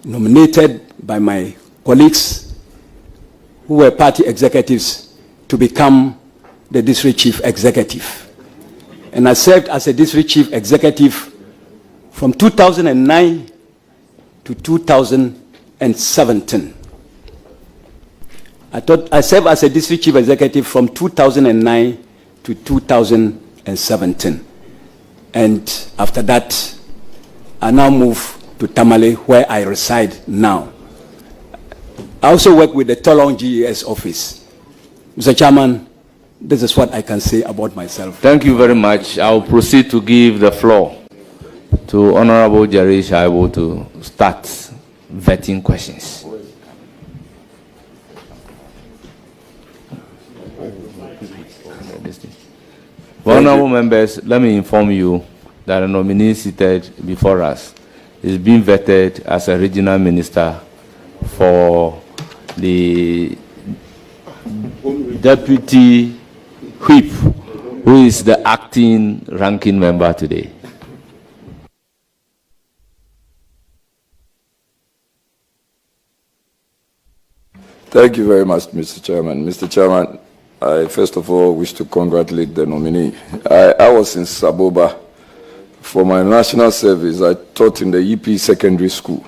nominated by my colleagues who were party executives to become the district chief executive. And I served as a district chief executive from 2009 to 2017. I served as a district chief executive from 2009 to 2017. And after that, I now moved to Tamale, where I reside now. I also work with the Tolong GES office. Mr. Chairman, this is what I can say about myself. Thank you very much. I will proceed to give the floor to Honorable Jerry Shaibu to start vetting questions. Honorable members, let me inform you that the nominee seated before us is being vetted as a regional minister for the deputy whip, who is the acting ranking member today. Thank you very much, Mr. Chairman. Mr. Chairman, I first of all wish to congratulate the nominee. I was in Saboba for my national service. I taught in the EP secondary school.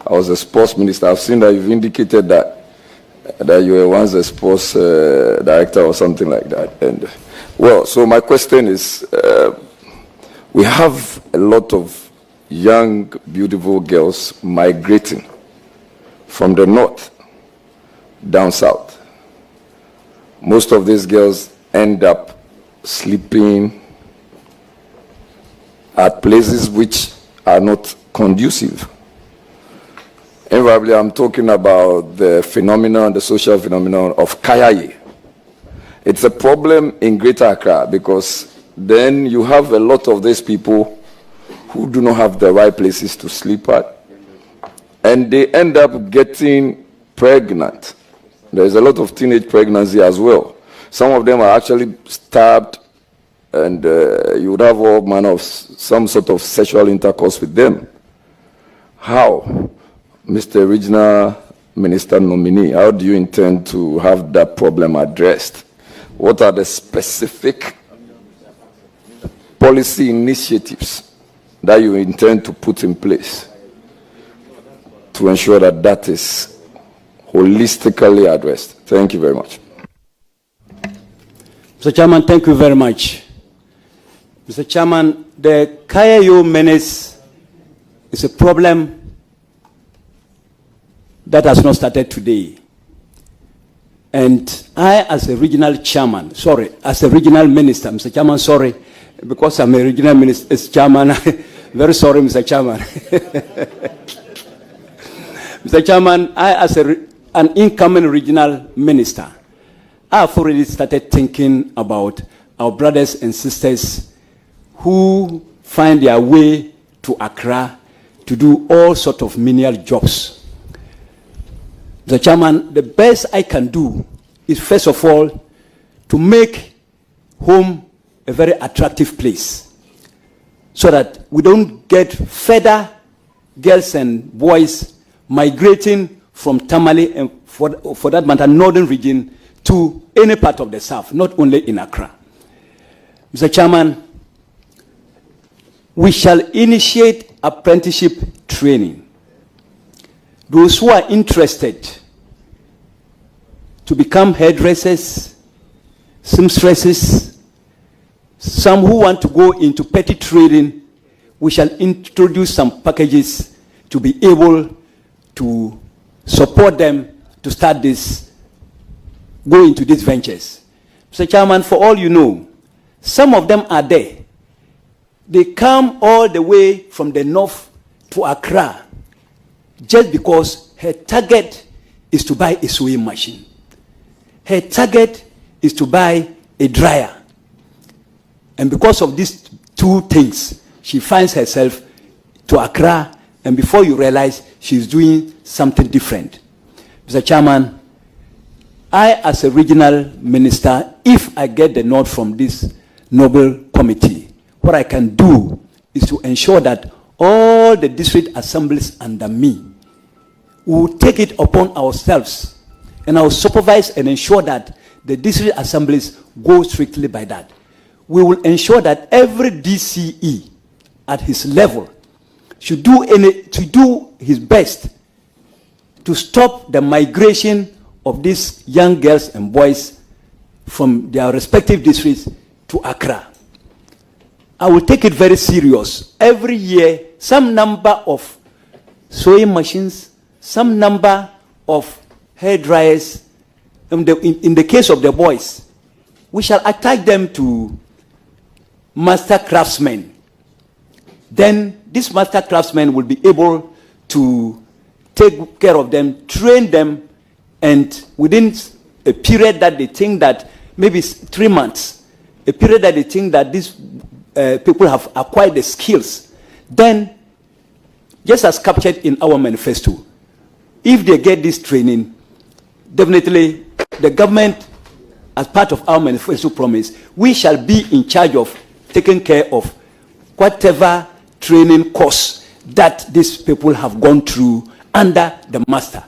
I was a sports minister. I've seen that you've indicated that you were once a sports director or something like that. And well, so my question is, we have a lot of young, beautiful girls migrating from the north down south. Most of these girls end up sleeping at places which are not conducive. Invariably, I'm talking about the phenomenon, the social phenomenon of kayaye. It's a problem in Greater Accra because then you have a lot of these people who do not have the right places to sleep at, and they end up getting pregnant. There's a lot of teenage pregnancy as well. Some of them are actually stabbed, and you would have all manner of some sort of sexual intercourse with them. How, Mr. Regional Minister nominee, how do you intend to have that problem addressed? What are the specific policy initiatives that you intend to put in place to ensure that that is holistically addressed? Thank you very much. Mr. Chairman, thank you very much. Mr. Chairman, the Kayayo menace is a problem that has not started today. And I, as a regional chairman, as a regional minister, Mr. Chairman, sorry, because I'm a regional minister, chairman, very sorry, Mr. Chairman. Mr. Chairman, I, as an incoming regional minister, I have already started thinking about our brothers and sisters who find their way to Accra to do all sorts of menial jobs. Mr. Chairman, the best I can do is, first of all, to make home a very attractive place so that we don't get further girls and boys migrating from Tamale and, for that matter, northern region to any part of the south, not only in Accra. Mr. Chairman, we shall initiate apprenticeship training. Those who are interested to become hairdressers, seamstresses, some who want to go into petty trading, we shall introduce some packages to be able to support them to start this, go into these ventures. Mr. Chairman, for all you know, some of them are there. They come all the way from the north to Accra just because her target is to buy a sewing machine. Her target is to buy a dryer. And because of these two things, she finds herself to Accra, and before you realize, she's doing something different. Mr. Chairman, I, as a regional minister, if I get the nod from this noble committee, what I can do is to ensure that all the district assemblies under me we will take it upon ourselves, and I will supervise and ensure that the district assemblies go strictly by that. We will ensure that every DCE at his level should do his best to stop the migration of these young girls and boys from their respective districts to Accra. I will take it very serious. Every year, some number of sewing machines, some number of hair dryers. In the case of the boys, we shall attach them to master craftsmen. Then this master craftsmen will be able to take care of them, train them, and within a period that they think that maybe 3 months, a period that they think that these people have acquired the skills, then just as captured in our manifesto, if they get this training, definitely the government, as part of our manifesto promise, we shall be in charge of taking care of whatever training course that these people have gone through under the master.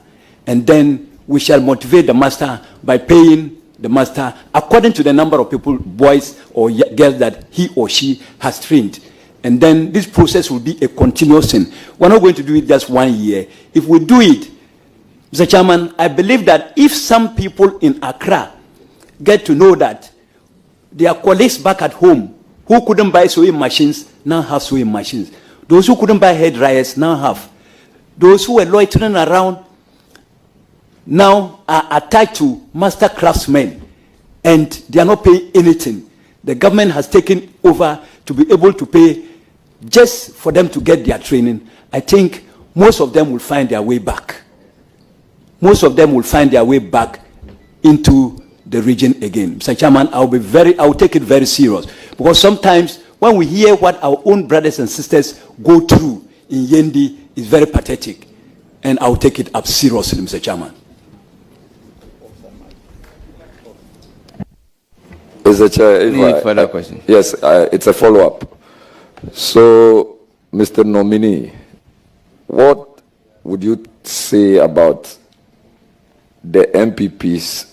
And then we shall motivate the master by paying the master according to the number of people, boys or girls that he or she has trained. And then this process will be a continuous thing. We're not going to do it just 1 year. If we do it, Mr. Chairman, I believe that if some people in Accra get to know that their colleagues back at home who couldn't buy sewing machines now have sewing machines. Those who couldn't buy hair dryers now have. Those who were loitering around now are attached to master craftsmen, and they are not paying anything. The government has taken over to be able to pay just for them to get their training. I think most of them will find their way back. Most of them will find their way back into the region again. Mr. Chairman, I will take it very serious, because sometimes when we hear what our own brothers and sisters go through in Yendi, it's very pathetic, and I will take it up seriously, Mr. Chairman. Mr. Chair, Any further question? Yes, it's a follow-up. So, Mr. Nominee, what would you say about the MPPs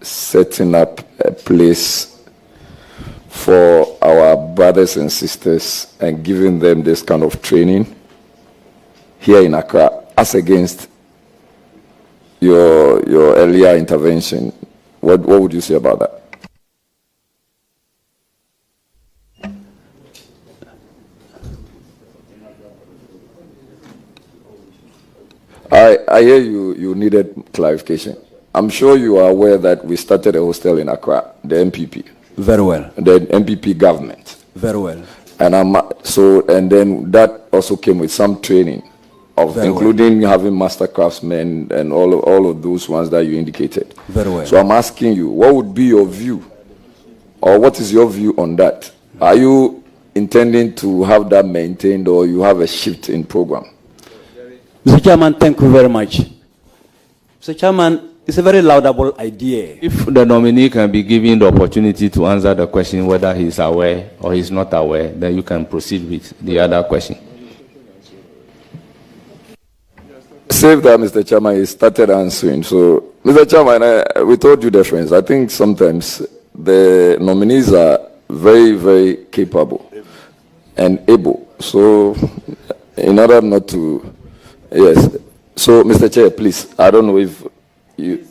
setting up a place for our brothers and sisters and giving them this kind of training here in Accra, as against your earlier intervention? What would you say about that? I hear you needed clarification. I'm sure you are aware that we started a hostel in Accra, the MPP. Very well. The MPP government. Very well. And and then that also came with some training, including having master craftsmen and all of those ones that you indicated. Very well. So I'm asking you, what would be your view, or what is your view on that? Are you intending to have that maintained, or you have a shift in program? Mr. Chairman, thank you very much. Mr. Chairman, it's a very laudable idea. If the nominee can be given the opportunity to answer the question whether he is aware or he's not aware, then you can proceed with the other question. Save that, Mr. Chairman. He started answering. So, Mr. Chairman, we told you the friends. I think sometimes the nominees are very, very capable and able. So, in order not to... Yes. So, Mr. Chair, please, I don't know if you...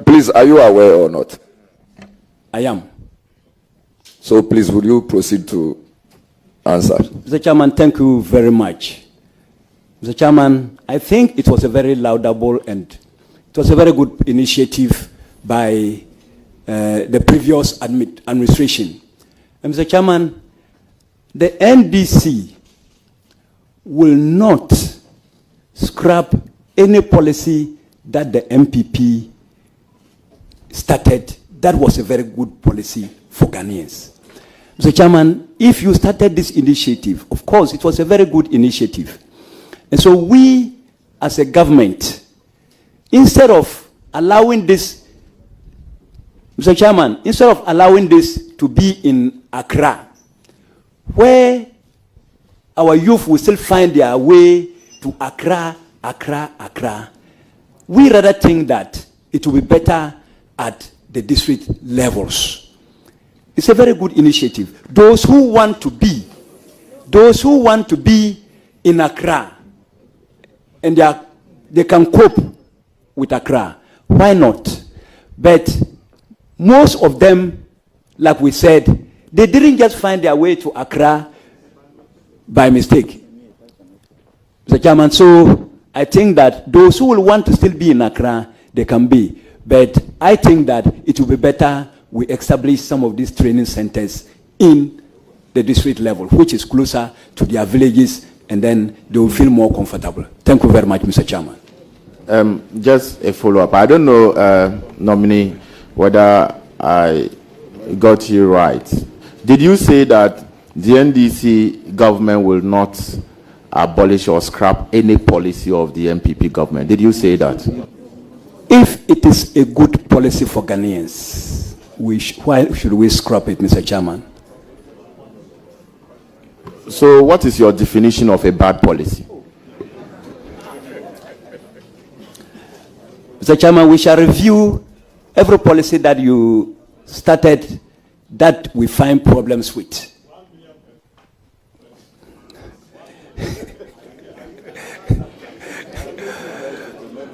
Please, are you aware or not? I am. So, please, would you proceed to answer? Mr. Chairman, thank you very much. Mr. Chairman, I think it was a very laudable and it was a very good initiative by the previous administration. And Mr. Chairman, the NDC will not scrap any policy that the MPP started. That was a very good policy for Ghanaians. Mr. Chairman, if you started this initiative, of course, it was a very good initiative. And so we, as a government, instead of allowing this, Mr. Chairman, instead of allowing this to be in Accra, where our youth will still find their way to Accra Accra. We rather think that it will be better at the district levels. It's a very good initiative. Those who want to be in Accra, and they can cope with Accra, why not? But most of them, like we said, they didn't just find their way to Accra by mistake. Mr. Chairman, so I think that those who will want to still be in Accra, they can be. But I think that it will be better we establish some of these training centers in the district level, which is closer to their villages, and then they will feel more comfortable. Thank you very much, Mr. Chairman. Just a follow-up. I don't know, nominee, whether I got you right. Did you say that the NDC government will not abolish or scrap any policy of the MPP government? Did you say that? If it is a good policy for Ghanaians, why should we scrap it, Mr. Chairman? So what is your definition of a bad policy? Mr. Chairman, we shall review every policy that you started that we find problems with.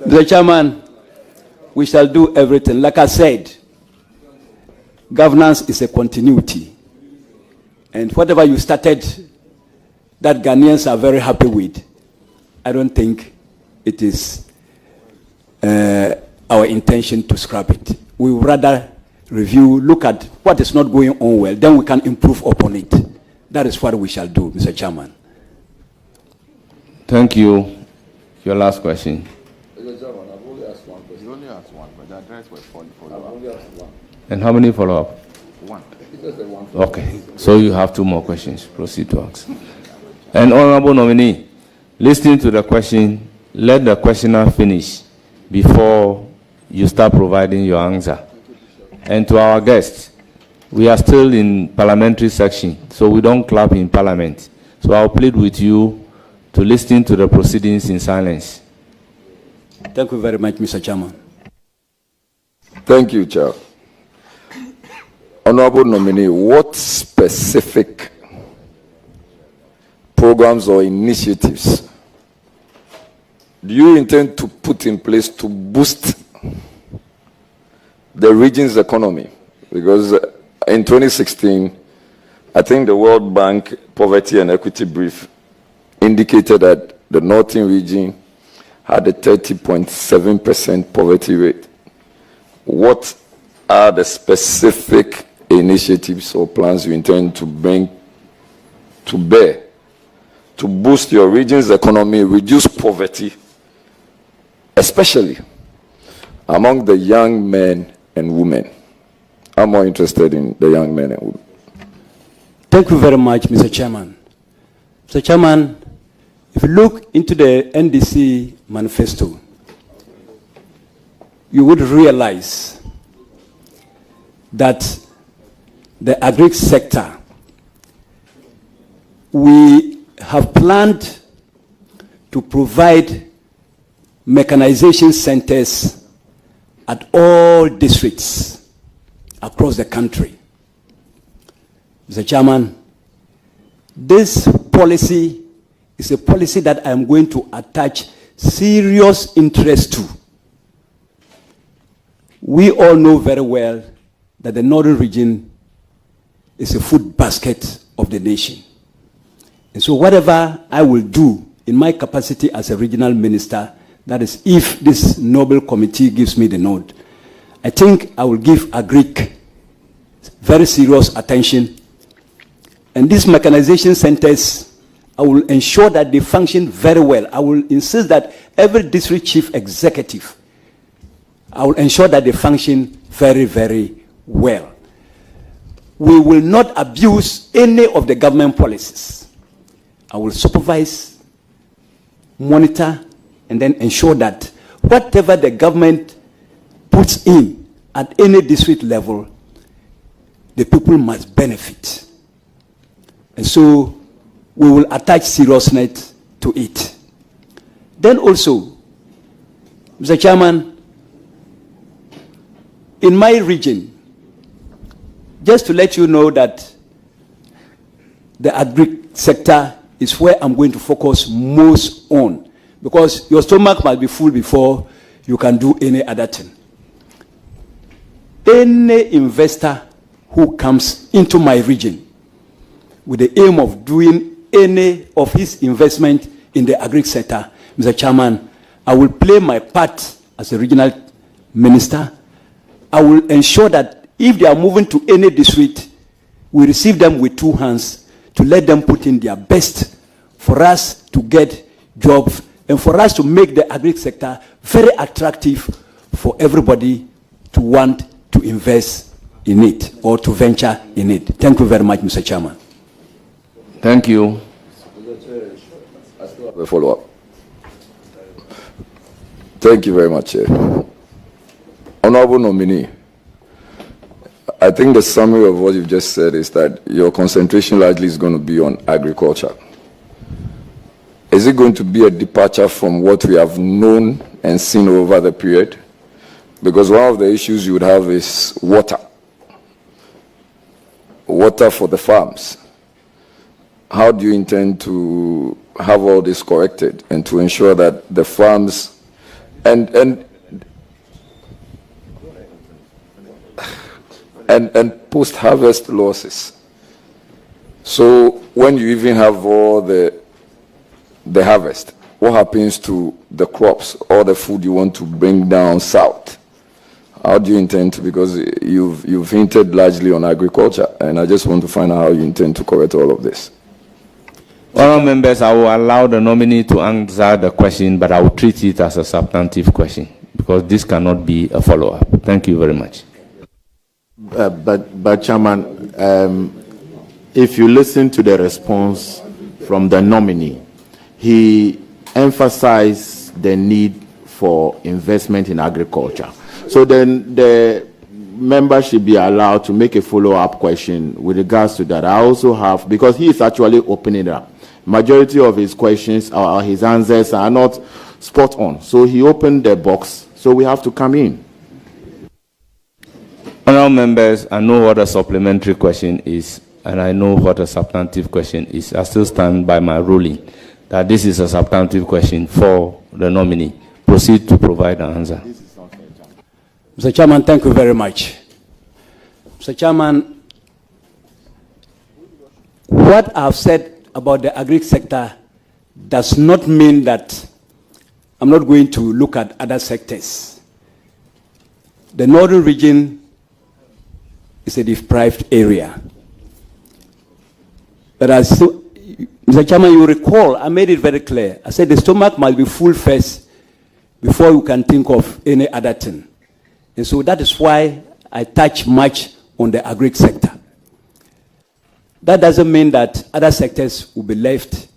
Mr. Chairman, we shall do everything. Like I said, governance is a continuity. And whatever you started that Ghanaians are very happy with, I don't think it is our intention to scrap it. We would rather review, look at what is not going on well, then we can improve upon it. That is what we shall do, Mr. Chairman. Thank you. Your last question. Mr. Chairman, I've only asked one question. You only asked one, but the address was follow-up. I've only asked one. And how many follow-up? One. It's just a one. Okay. So you have 2 more questions. Proceed to ask. And Honorable Nominee, listening to the question, let the questioner finish before you start providing your answer. And to our guests, we are still in parliamentary section, so we don't clap in parliament. So I'll plead with you to listen to the proceedings in silence. Thank you very much, Mr. Chairman. Thank you, Chair. Honorable Nominee, what specific programs or initiatives do you intend to put in place to boost the region's economy? Because in 2016, I think the World Bank Poverty and Equity Brief indicated that the Northern region had a 30.7% poverty rate. What are the specific initiatives or plans you intend to bring to bear to boost your region's economy, reduce poverty, especially among the young men and women? I'm more interested in the young men and women. Thank you very much, Mr. Chairman. Mr. Chairman, if you look into the NDC manifesto, you would realize that the agri sector, we have planned to provide mechanization centers at all districts across the country. Mr. Chairman, this policy is a policy that I am going to attach serious interest to. We all know very well that the northern region is a food basket of the nation. And so whatever I will do in my capacity as a regional minister, that is if this Nobel Committee gives me the nod, I think I will give Agric very serious attention. And these mechanization centers, I will ensure that they function very well. I will insist that every district chief executive, I will ensure that they function very, very well. We will not abuse any of the government policies. I will supervise, monitor, and then ensure that whatever the government puts in at any district level, the people must benefit. And so we will attach seriousness to it. Then also, Mr. Chairman, in my region, just to let you know that the agri sector is where I'm going to focus most on, because your stomach must be full before you can do any other thing. Any investor who comes into my region with the aim of doing any of his investment in the agri sector, Mr. Chairman, I will play my part as a regional minister. I will ensure that if they are moving to any district, we receive them with two hands to let them put in their best for us to get jobs and for us to make the agri sector very attractive for everybody to want to invest in it or to venture in it. Thank you very much, Mr. Chairman. Thank you. A follow-up. Thank you very much, Chair. Honorable nominee, I think the summary of what you've just said is that your concentration largely is going to be on agriculture. Is it going to be a departure from what we have known and seen over the period? Because one of the issues you would have is water. Water for the farms. How do you intend to have all this corrected and to ensure that the farms and post-harvest losses? So when you even have all the harvest, what happens to the crops or the food you want to bring down south? How do you intend to, because you've hinted largely on agriculture, and I just want to find out how you intend to correct all of this. Honourable members, I will allow the nominee to answer the question, but I will treat it as a substantive question, because this cannot be a follow-up. Thank you very much. But Chairman, if you listen to the response from the nominee, he emphasized the need for investment in agriculture. So then the member should be allowed to make a follow-up question with regards to that. I also have, because he is actually opening it up. Majority of his questions or his answers are not spot on. So he opened the box, so we have to come in. Honourable members, I know what a supplementary question is, and I know what a substantive question is. I still stand by my ruling that this is a substantive question for the nominee. Proceed to provide an answer. Mr. Chairman, thank you very much. Mr. Chairman, what I've said about the agri sector does not mean that I'm not going to look at other sectors. The northern region is a deprived area. But as Mr. Chairman, you recall, I made it very clear. I said the stomach must be full first before you can think of any other thing. And so that is why I touch much on the agri sector. That doesn't mean that other sectors will be left.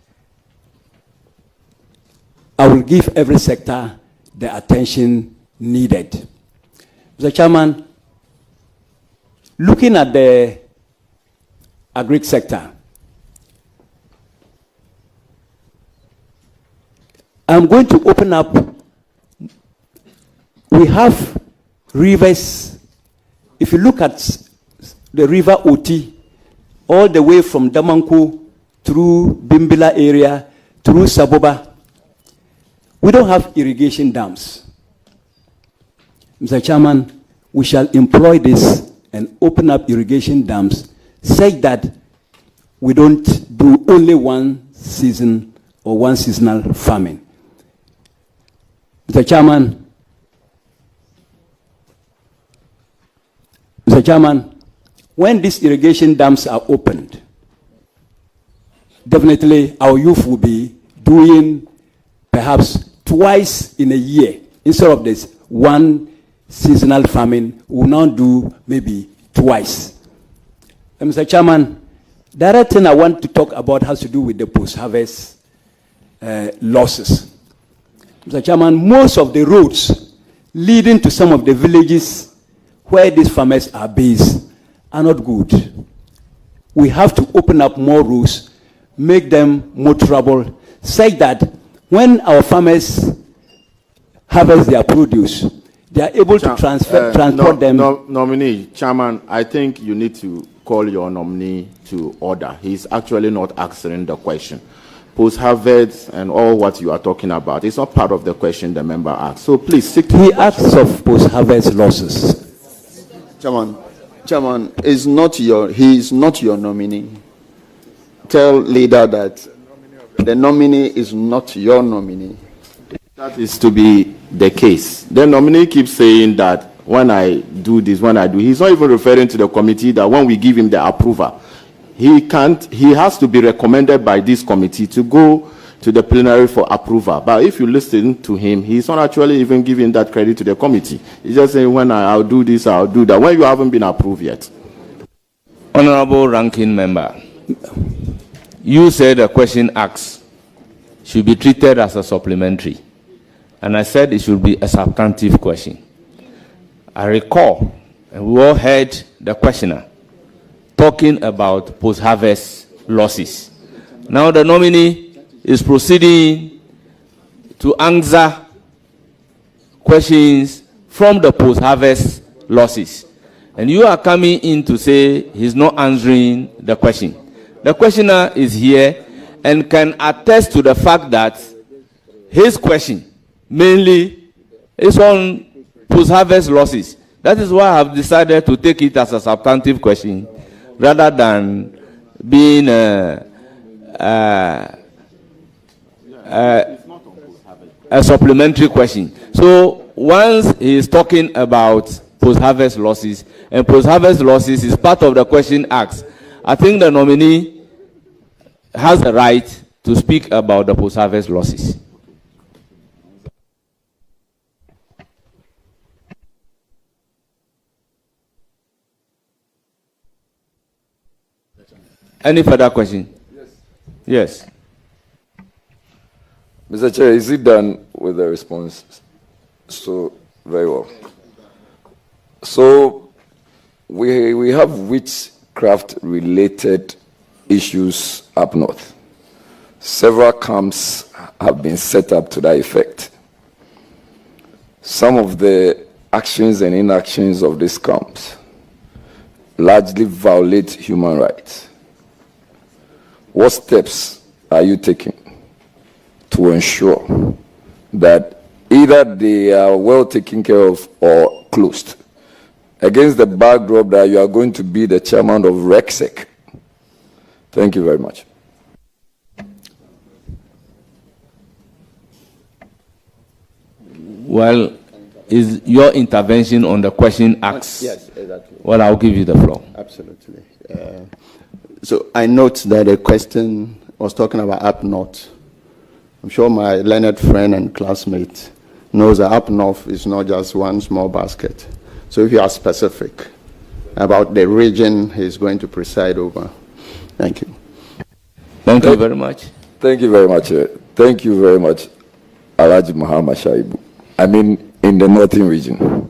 I will give every sector the attention needed. Mr. Chairman, looking at the agri sector, I'm going to open up. We have rivers. If you look at the river Oti, all the way from Damanku through Bimbila area, through Saboba, we don't have irrigation dams. Mr. Chairman, we shall employ this and open up irrigation dams such that we don't do only one season or one seasonal farming. Mr. Chairman, when these irrigation dams are opened, definitely our youth will be doing perhaps twice in a year. Instead of this one seasonal farming, we will now do maybe twice. And Mr. Chairman, the other thing I want to talk about has to do with the post-harvest losses. Mr. Chairman, most of the roads leading to some of the villages where these farmers are based are not good. We have to open up more roads, make them more trouble, such that when our farmers harvest their produce, they are able to transport them. Nominee, Chairman, I think you need to call your nominee to order. He's actually not answering the question. Post-harvest and all what you are talking about, it's not part of the question the member asked. So please stick to He asks of post-harvest losses. Chairman, he is not your nominee. Tell leader that the nominee is not your nominee. That is to be the case. The nominee keeps saying that when I do this, he's not even referring to the committee that when we give him the approval, he has to be recommended by this committee to go to the plenary for approval. But if you listen to him, he's not actually even giving that credit to the committee. He's just saying, when I'll do this, I'll do that, when you haven't been approved yet. Honorable Ranking Member, you said the question asked should be treated as a supplementary. And I said it should be a substantive question. I recall, and we all heard the questioner talking about post-harvest losses. Now the nominee is proceeding to answer questions from the post-harvest losses. And you are coming in to say he's not answering the question. The questioner is here and can attest to the fact that his question mainly is on post-harvest losses. That is why I have decided to take it as a substantive question rather than being a supplementary question. So once he is talking about post-harvest losses, and post-harvest losses is part of the question asked, I think the nominee has the right to speak about the post-harvest losses. Any further question? Yes. Mr. Chair, is it done with the response? So, very well. So, we have witchcraft-related issues up north. Several camps have been set up to that effect. Some of the actions and inactions of these camps largely violate human rights. What steps are you taking to ensure that either they are well taken care of or closed, against the backdrop that you are going to be the chairman of RECSEC? Thank you very much. Well, is your intervention on the question asked? Yes, exactly. Well, I'll give you the floor. Absolutely. So I note that the question was talking about up north. I'm sure my learned friend and classmate knows that up north is not just one small basket. So if you are specific about the region he's going to preside over. Thank you. Thank you very much. Thank you very much. Thank you very much, Alhaji Muhammad Shaibu. I mean, in the northern region.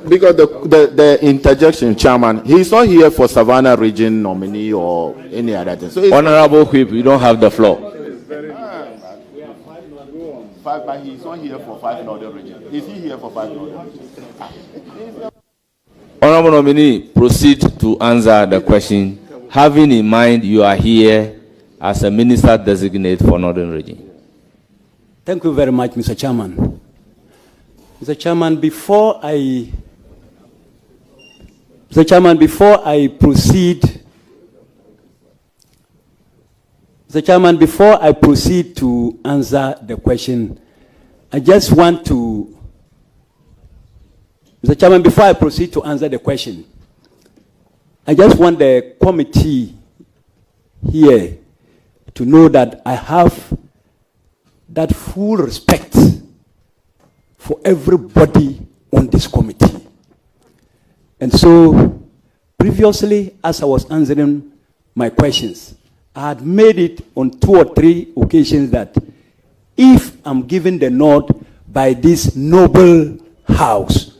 Because the interjection, Chairman, he's not here for Savannah region nominee or any other thing. So Honorable Whip, you don't have the floor. But he's not here for 5 northern region. Is he here for 5 northern region? Honorable nominee, proceed to answer the question, having in mind you are here as a Minister-Designate for Northern Region. Thank you very much, Mr. Chairman. Mr. Chairman, before I proceed to answer the question, I just want to, Mr. Chairman, before I proceed to answer the question, I just want the committee here to know that I have that full respect for everybody on this committee. And so, previously, as I was answering my questions, I had made it on 2 or 3 occasions that if I'm given the nod by this noble house,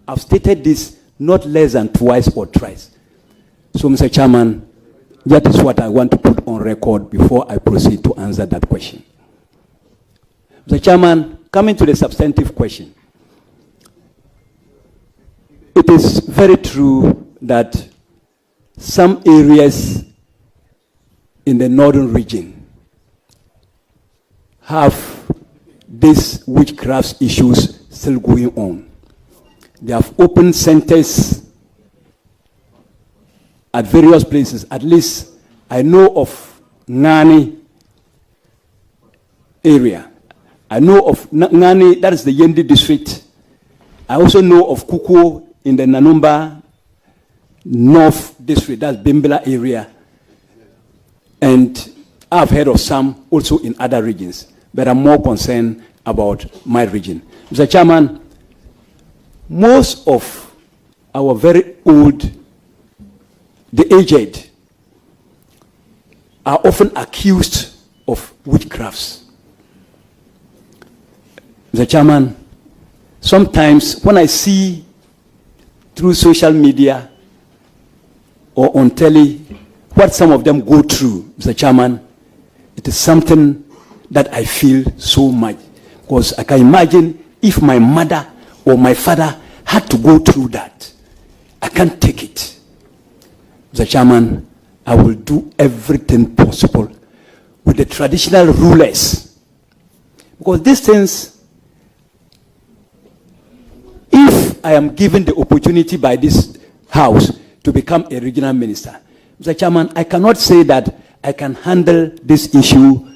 I've stated this not less than twice or thrice. So, Mr. Chairman, that is what I want to put on record before I proceed to answer that question. Mr. Chairman, coming to the substantive question, it is very true that some areas in the northern region have these witchcraft issues still going on. They have opened centers at various places. At least I know of Ngani area. I know of Ngani, that is the Yendi district. I also know of Kuko in the Nanumba North district, that's Bimbela area. And I've heard of some also in other regions, but I'm more concerned about my region. Mr. Chairman, most of our very old, the aged, are often accused of witchcrafts. Mr. Chairman, sometimes when I see through social media or on telly what some of them go through, Mr. Chairman, it is something that I feel so much. Because I can imagine if my mother or my father had to go through that. I can't take it. Mr. Chairman, I will do everything possible with the traditional rulers. Because these things, if I am given the opportunity by this House to become a regional minister, Mr. Chairman, I cannot say that I can handle this issue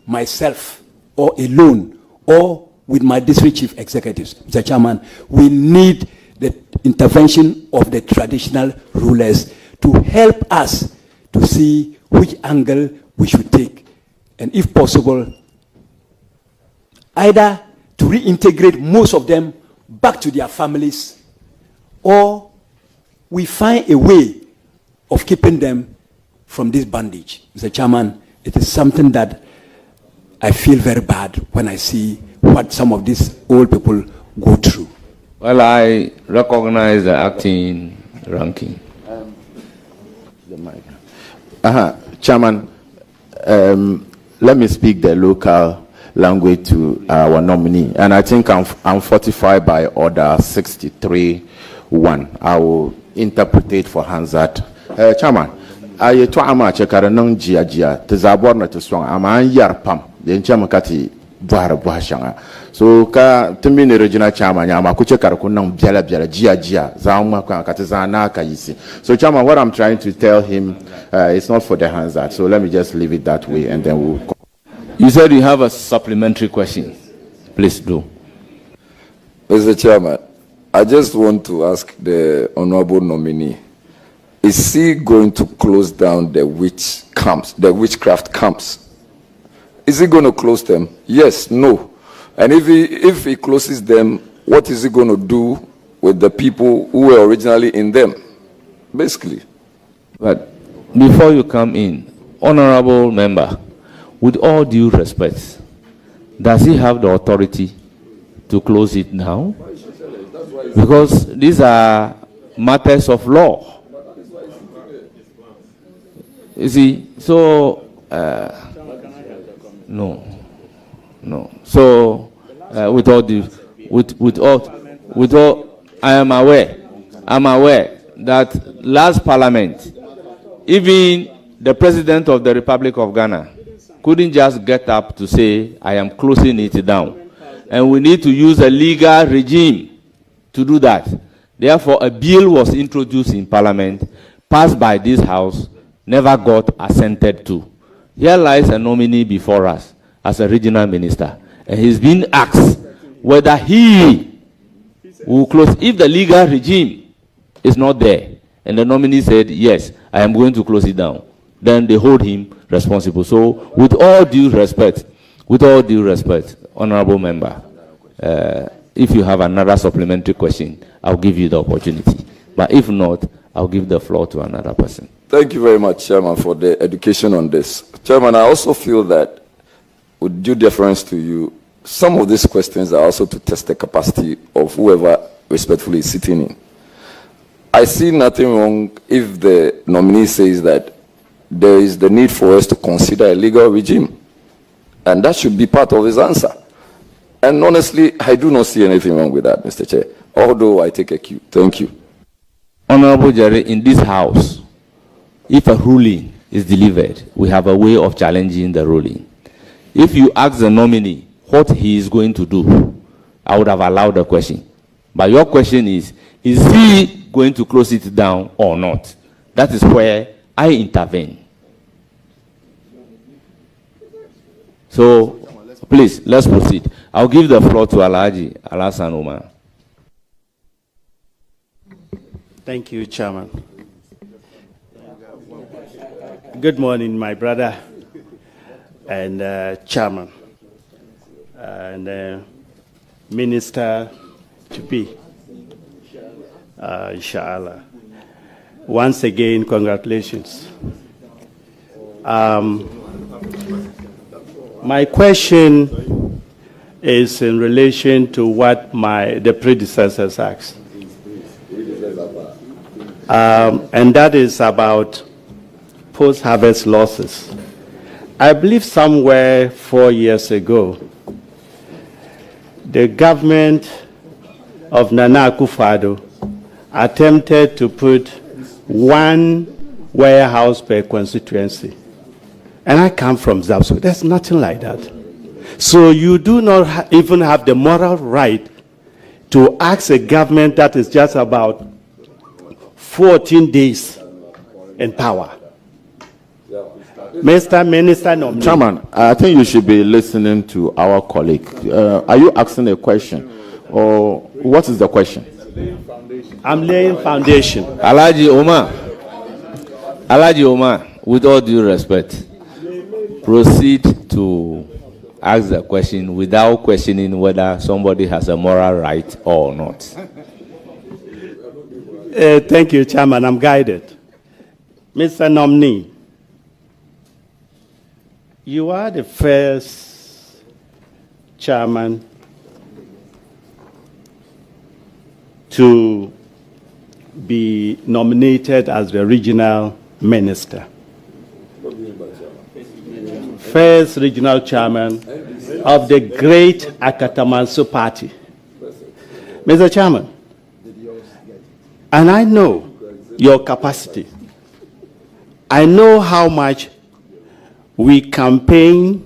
myself or alone or with my district chief executives. Mr. Chairman, we need the intervention of the traditional rulers to help us to see which angle we should take. And if possible, either to reintegrate most of them back to their families, or we find a way of keeping them from this bondage. Mr. Chairman, it is something that I feel very bad when I see what some of these old people go through. Well, I recognize the acting ranking. The mic. Chairman, let me speak the local language to our nominee, and I think I'm fortified by Order 63(1). I will interpret it for Hansat. Chairman, I to ama chekara nang jia te zabor na to swang ama yar pam den chama kati buhara buhashanga. So ka tumini regional chairman nyama ku chekara ku nang biala jia zauma ka kati zana ka yisi. So Chairman, what I'm trying to tell him, it's not for the Hansat. So let me just leave it that way, and then we'll. You said you have a supplementary question. Please do. Mr. Chairman, I just want to ask the honorable nominee, is he going to close down the witchcraft camps? Is he going to close them? Yes, no. And if he closes them, what is he going to do with the people who were originally in them? Basically. But before you come in, honorable member, with all due respect, does he have the authority to close it now? Because these are matters of law. You see, so no. So with all, I am aware that last Parliament, even the President of the Republic of Ghana couldn't just get up to say, I am closing it down. And we need to use a legal regime to do that. Therefore, a bill was introduced in Parliament, passed by this House, never got assented to. Here lies a nominee before us as a regional minister, and he's been asked whether he will close if the legal regime is not there. And the nominee said, yes, I am going to close it down. Then they hold him responsible. So with all due respect, honorable member, if you have another supplementary question, I'll give you the opportunity. But if not, I'll give the floor to another person. Thank you very much, Chairman, for the education on this. Chairman, I also feel that, with due deference to you, some of these questions are also to test the capacity of whoever respectfully is sitting in. I see nothing wrong if the nominee says that there is the need for us to consider a legal regime. And that should be part of his answer. And honestly, I do not see anything wrong with that, Mr. Chair, although I take a cue. Thank you. Honorable Jerry, in this House, if a ruling is delivered, we have a way of challenging the ruling. If you ask the nominee what he is going to do, I would have allowed the question. But your question is he going to close it down or not? That is where I intervene. So, please, let's proceed. I'll give the floor to Alhaji Alasan Omar. Thank you, Chairman. Good morning, my brother and Chairman and Minister to be, inshallah. Once again, congratulations. My question is in relation to what the predecessors asked. And that is about post-harvest losses. I believe somewhere 4 years ago, the government of Nana Akufo-Addo attempted to put one warehouse per constituency. And I come from Zapso. There's nothing like that. So you do not even have the moral right to ask a government that is just about 14 days in power. Mr. Minister nominee. Chairman, I think you should be listening to our colleague. Are you asking a question? Or what is the question? I'm laying foundation. Alhaji Omar, with all due respect, proceed to ask the question without questioning whether somebody has a moral right or not. Thank you, Chairman. I'm guided. Mr. Nominee, you are the first chairman to be nominated as the regional minister. First regional chairman of the great Akatamanso party. Mr. Chairman, and I know your capacity. I know how much we campaign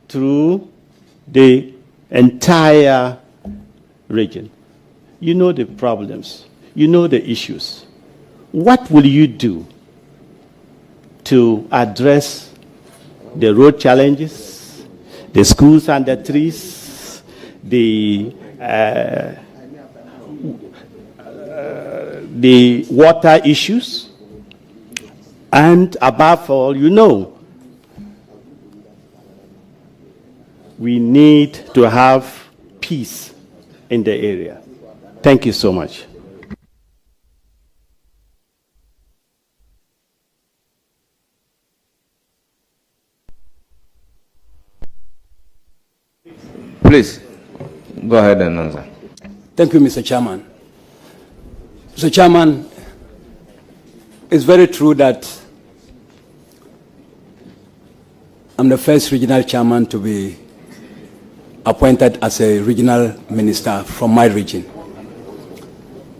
through the entire region. You know the problems. You know the issues. What will you do to address the road challenges, the schools under trees, the water issues, and above all, you know, we need to have peace in the area. Thank you so much. Please, go ahead and answer. Thank you, Mr. Chairman. Mr. Chairman, it's very true that I'm the first regional chairman to be appointed as a regional minister from my region.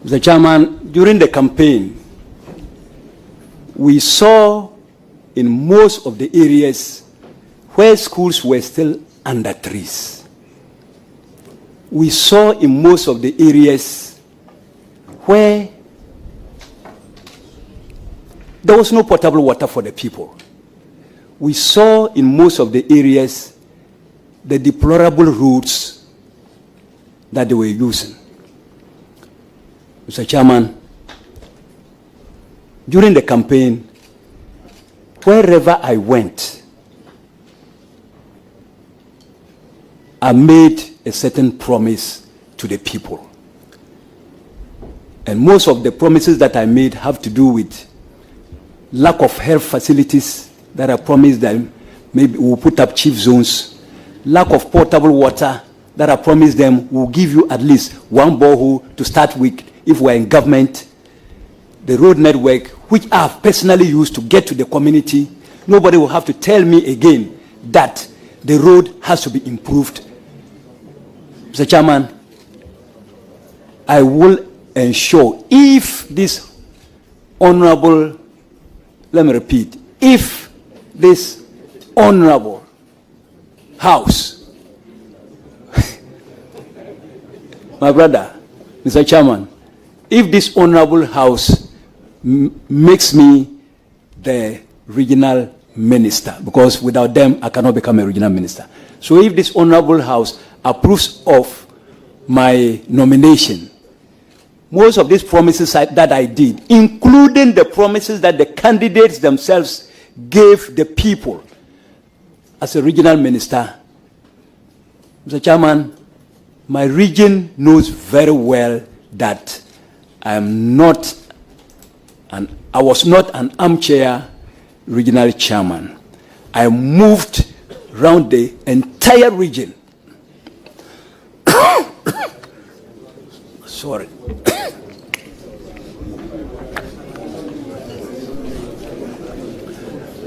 Mr. Chairman, during the campaign, we saw in most of the areas where schools were still under trees. We saw in most of the areas where there was no potable water for the people. We saw in most of the areas the deplorable roads that they were using. Mr. Chairman, during the campaign, wherever I went, I made a certain promise to the people. And most of the promises that I made have to do with lack of health facilities that I promised them. Maybe we'll put up chief zones. Lack of potable water that I promised them will give you at least one borehole to start with if we're in government, the road network, which I have personally used to get to the community, nobody will have to tell me again that the road has to be improved. Mr. Chairman, I will ensure, if this honorable, let me repeat, if this honorable House, my brother, Mr. Chairman, if this honorable House makes me the regional minister, because without them I cannot become a regional minister. So if this honorable House approves of my nomination, most of these promises that I did, including the promises that the candidates themselves gave the people as a regional minister, Mr. Chairman, my region knows very well that I was not an armchair regional chairman. I moved around the entire region. Sorry.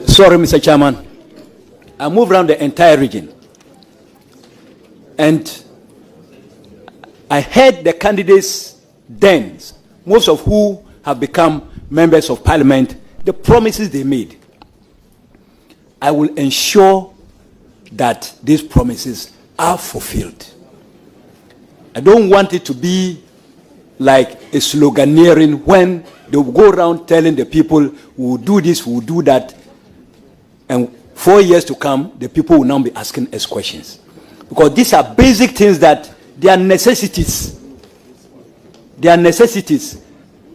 Sorry, Mr. Chairman. I moved around the entire region. And I heard the candidates then, most of who have become members of parliament, the promises they made. I will ensure that these promises are fulfilled. I don't want it to be like a sloganeering when they will go around telling the people, we will do this, we will do that, and 4 years to come, the people will now be asking us questions. Because these are basic things that they are necessities. They are necessities.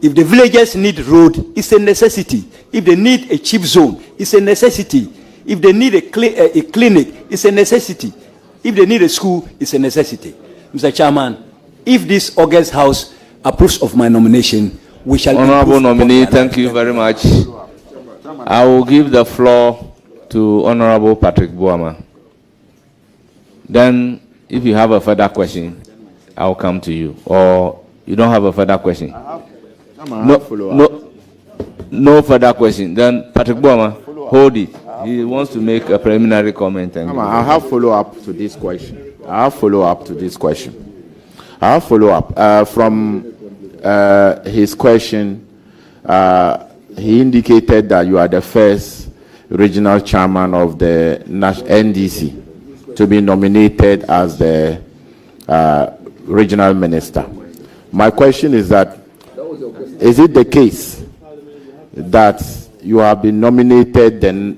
If the villagers need road, it's a necessity. If they need a chip zone, it's a necessity. If they need a clinic, it's a necessity. If they need a school, it's a necessity. Mr. Chairman, if this August House approves of my nomination, we shall... Honorable nominee, thank you very much. I will give the floor to Honorable Patrick Boama. Then, if you have a further question, I will come to you. Or you don't have a further question? No further question. Then, Patrick Boama, hold it. He wants to make a preliminary comment. I have follow-up to this question. I have follow-up from his question. He indicated that you are the first regional chairman of the NDC to be nominated as the regional minister. My question is that, is it the case that you have been nominated the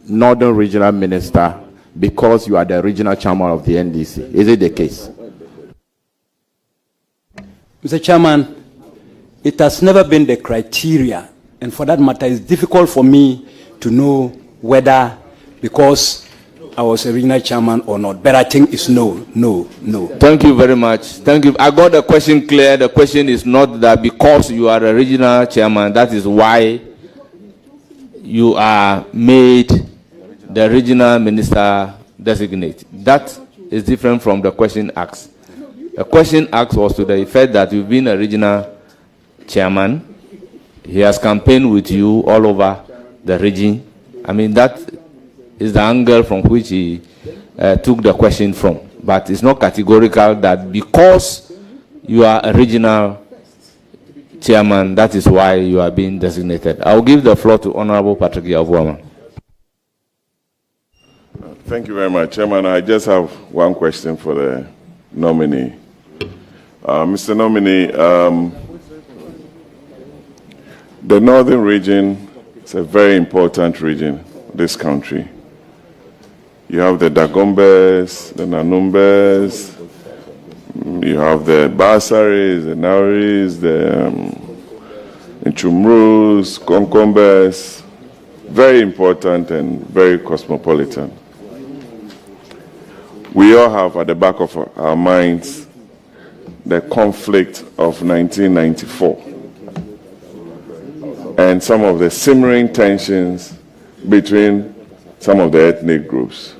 Northern Regional Minister because you are the regional chairman of the NDC? Is it the case? Mr. Chairman, it has never been the criteria, and for that matter, it's difficult for me to know whether because I was a regional chairman or not. But I think it's no. Thank you very much. Thank you. I got the question clear. The question is not that because you are a regional chairman, that is why you are made the regional minister-designate. That is different from the question asked. The question asked was to the effect that you've been a regional chairman. He has campaigned with you all over the region. I mean, that is the angle from which he took the question from. But it's not categorical that because you are a regional chairman, that is why you are being designated. I will give the floor to Honorable Patrick Yavuama. Thank you very much, Chairman. I just have one question for the nominee. Mr. Nominee, the northern region is a very important region in this country. You have the Dagombes, the Nanumbes, you have the Basaris, the Nauris, the Nchumrus, Konkombes, very important and very cosmopolitan. We all have at the back of our minds the conflict of 1994 and some of the simmering tensions between some of the ethnic groups.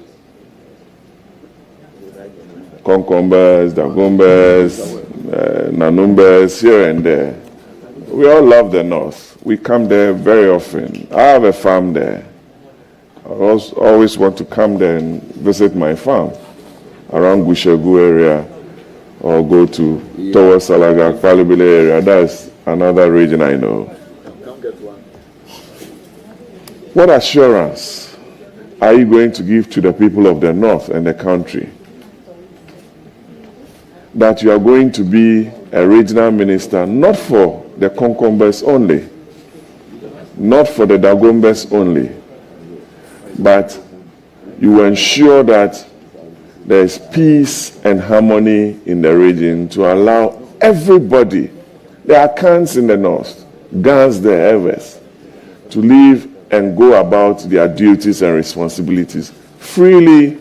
Konkombes, Dagombes, Nanumbers here and there. We all love the North. We come there very often. I have a farm there. I always want to come there and visit my farm around Gushegu area, or go towards Salaga, Kwalibile area. That's another region I know. What assurance are you going to give to the people of the North and the country that you are going to be a regional minister, not for the Konkombes only, not for the Dagombes only, but you will ensure that there is peace and harmony in the region to allow everybody, the Akans in the North, Gans the Evers, to live and go about their duties and responsibilities freely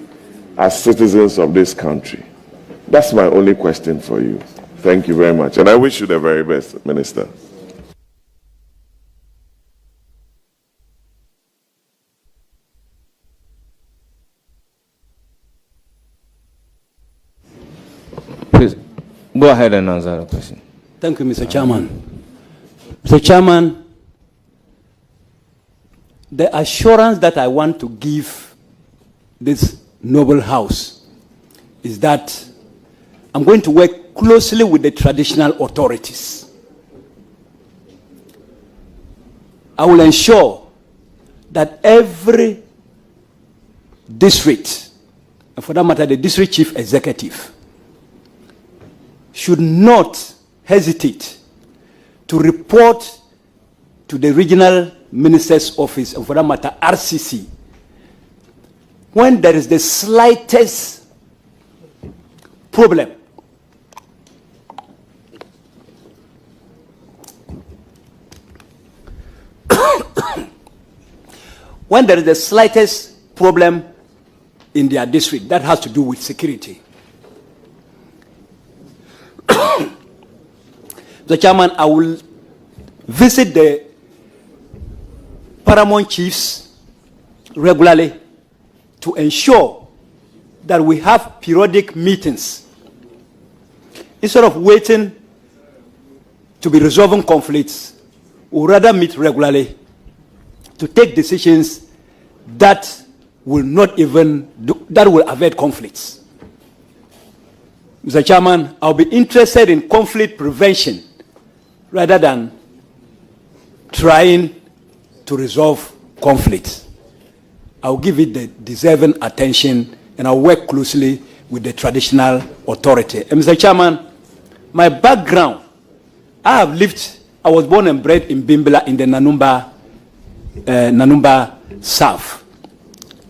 as citizens of this country. That's my only question for you. Thank you very much. And I wish you the very best, Minister. Please, go ahead and answer the question. Thank you, Mr. Chairman. Mr. Chairman, the assurance that I want to give this noble house is that I'm going to work closely with the traditional authorities. I will ensure that every district, and for that matter, the district chief executive, should not hesitate to report to the regional minister's office, and for that matter, RCC, when there is the slightest problem. When there is the slightest problem in their district that has to do with security. The chairman, I will visit the paramount chiefs regularly to ensure that we have periodic meetings. Instead of waiting to be resolving conflicts, we'll rather meet regularly to take decisions that will not even that will avoid conflicts. Mr. Chairman, I'll be interested in conflict prevention rather than trying to resolve conflicts. I'll give it the deserving attention, and I'll work closely with the traditional authority. And Mr. Chairman, my background, I was born and bred in Bimbila in the Nanumba South.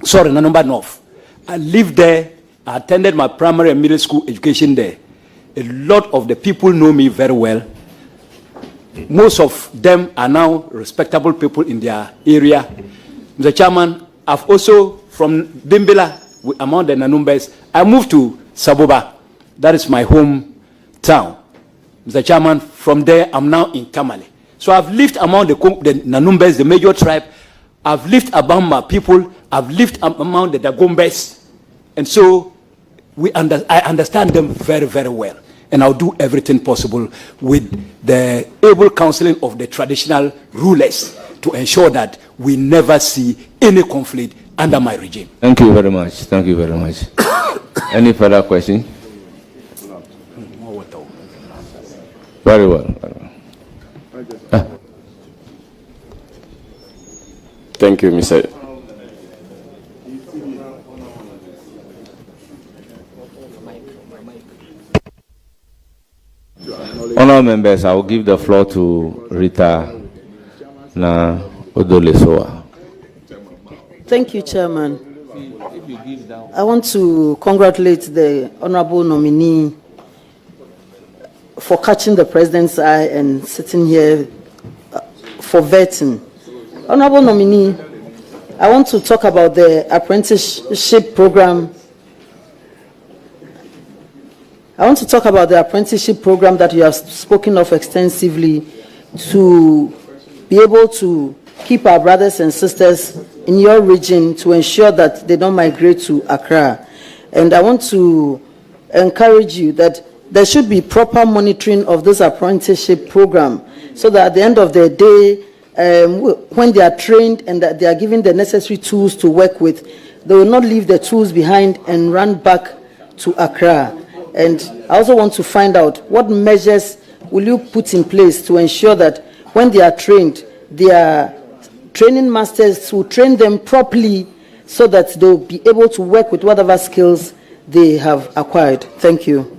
Sorry, Nanumba North. I lived there. I attended my primary and middle school education there. A lot of the people know me very well. Most of them are now respectable people in their area. Mr. Chairman, I've also, from Bimbila, among the Nanumbes, I moved to Saboba. That is my hometown. Mr. Chairman, from there, I'm now in Kamale. So I've lived among the Nanumbes, the major tribe. I've lived among my people. I've lived among the Dagombes. And so I understand them very, very well. And I'll do everything possible with the able counseling of the traditional rulers to ensure that we never see any conflict under my regime. Thank you very much. Thank you very much. Any further question? Very well. Thank you, Mr. Honourable members, I will give the floor to Rita Na Odolesoa. Thank you, Chairman. I want to congratulate the Honourable nominee for catching the President's eye and sitting here for vetting. Honourable nominee, I want to talk about the apprenticeship program. I want to talk about the apprenticeship program that you have spoken of extensively to be able to keep our brothers and sisters in your region to ensure that they don't migrate to Accra. And I want to encourage you that there should be proper monitoring of this apprenticeship program so that at the end of the day, when they are trained and that they are given the necessary tools to work with, they will not leave the tools behind and run back to Accra. And I also want to find out what measures will you put in place to ensure that when they are trained, their training masters will train them properly so that they'll be able to work with whatever skills they have acquired. Thank you.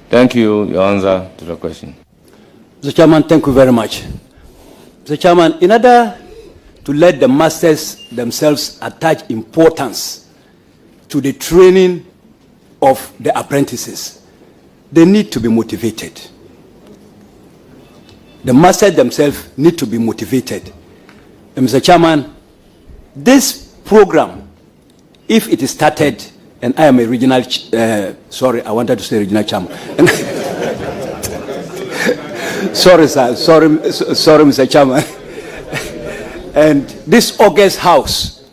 Thank you. Your answer to the question. Mr. Chairman, thank you very much. Mr. Chairman, in order to let the masters themselves attach importance to the training of the apprentices, they need to be motivated. The masters themselves need to be motivated. And Mr. Chairman, this program, if it is started, and I am a regional, sorry, I wanted to say regional chairman. Sorry, sir. Sorry, Mr. Chairman. And this August House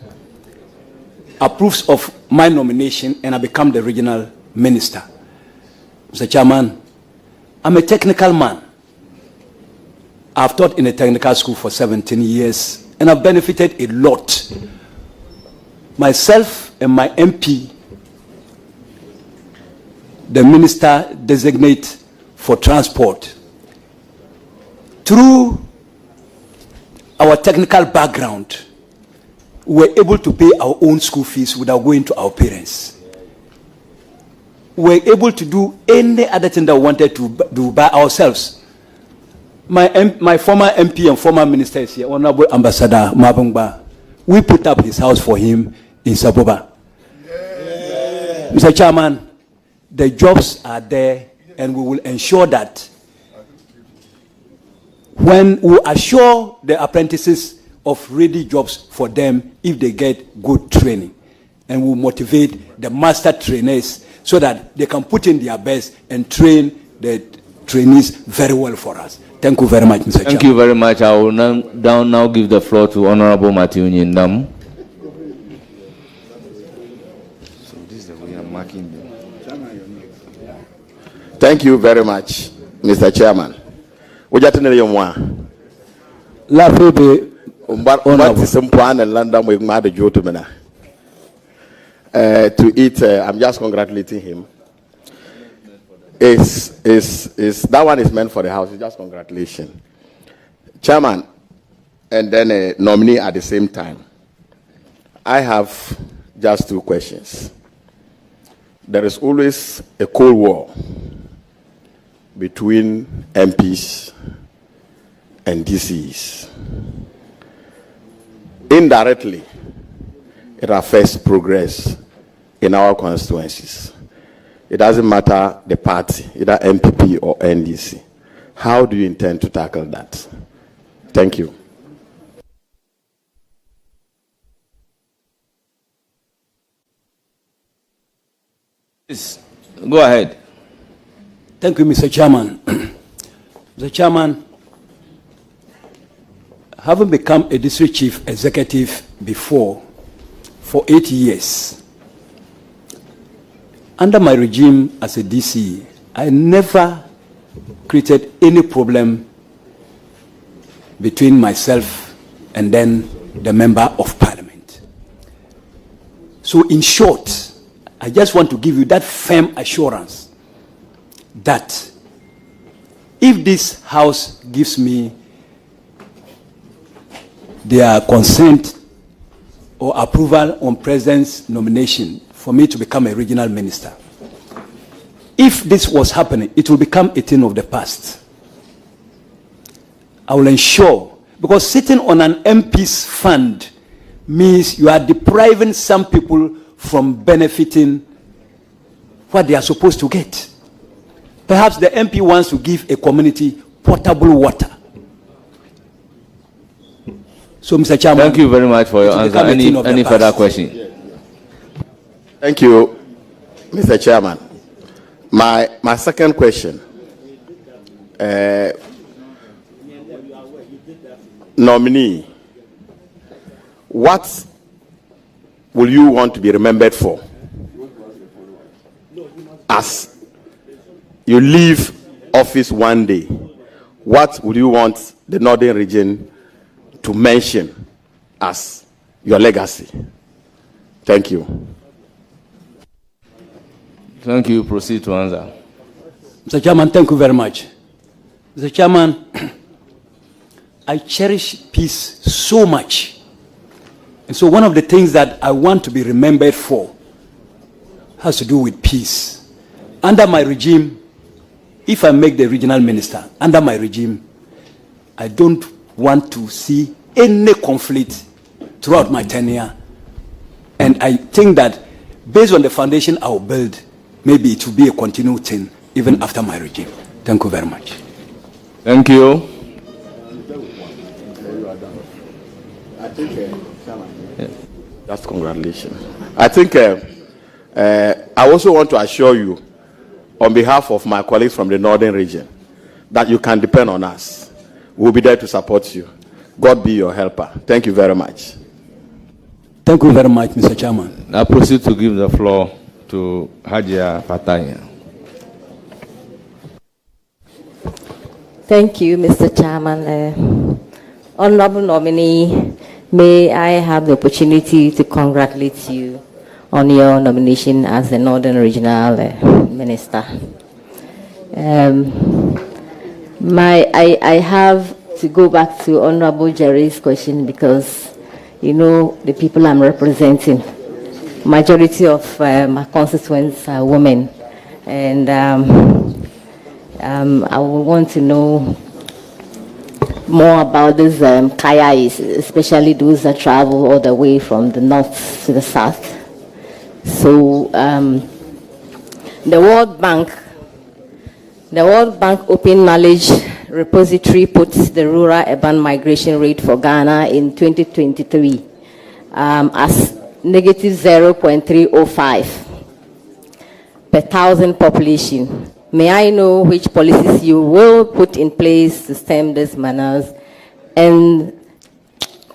approves of my nomination and I become the regional minister. Mr. Chairman, I'm a technical man. I've taught in a technical school for 17 years and I've benefited a lot. Myself and my MP, the Minister-Designate for Transport, through our technical background, we were able to pay our own school fees without going to our parents. We were able to do any other thing that we wanted to do by ourselves. My former MP and former minister is here, Honorable Ambassador Mabungba. We put up his house for him in Saboba. Yeah. Mr. Chairman, the jobs are there and we will ensure that when we assure the apprentices of ready jobs for them if they get good training, and we motivate the master trainers so that they can put in their best and train the trainees very well for us. Thank you very much, Mr. Chairman. Thank you very much. I will now give the floor to Honorable Matthew Nyindam. So this is the way I'm marking them. Thank you very much, Mr. Chairman. To it, I'm just congratulating him. That one is meant for the House. It's just congratulations, Chairman, and then a nominee at the same time. I have just two questions. There is always a cold war between MPs and DCs. Indirectly, it affects progress in our constituencies. It doesn't matter the party, either MPP or NDC. How do you intend to tackle that? Thank you. Please, go ahead. Thank you, Mr. Chairman. Mr. Chairman, having become a district chief executive before for 8 years, under my regime as a DC, I never created any problem between myself and then the member of parliament. So in short, I just want to give you that firm assurance that if this House gives me their consent or approval on President's nomination for me to become a regional minister, if this was happening, it will become a thing of the past. I will ensure, because sitting on an MP's fund means you are depriving some people from benefiting what they are supposed to get. Perhaps the MP wants to give a community potable water. So, Mr. Chairman, thank you very much for your answer. Any further question? Thank you, Mr. Chairman. My second question. Nominee, what will you want to be remembered for as you leave office one day, what would you want the Northern region to mention as your legacy? Thank you. Thank you. Proceed to answer. Mr. Chairman, thank you very much. Mr. Chairman, I cherish peace so much. And so one of the things that I want to be remembered for has to do with peace. Under my regime, if I make the regional minister, under my regime, I don't want to see any conflict throughout my tenure. And I think that based on the foundation I will build, maybe it will be a continued thing even after my regime. Thank you very much. Thank you. I think, that's congratulations. I think I also want to assure you, on behalf of my colleagues from the Northern region, that you can depend on us. We'll be there to support you. God be your helper. Thank you very much. Thank you very much, Mr. Chairman. I proceed to give the floor to Hajia Fataya. Thank you, Mr. Chairman. Honorable nominee, may I have the opportunity to congratulate you on your nomination as the Northern Regional Minister. I have to go back to Honorable Jerry's question because, you know, the people I'm representing, majority of my constituents are women, and I would want to know more about these Kayais, especially those that travel all the way from the north to the south. So the World Bank Open Knowledge Repository puts the rural-urban migration rate for Ghana in 2023 as negative 0.305 per thousand population. May I know which policies you will put in place to stem these manners, and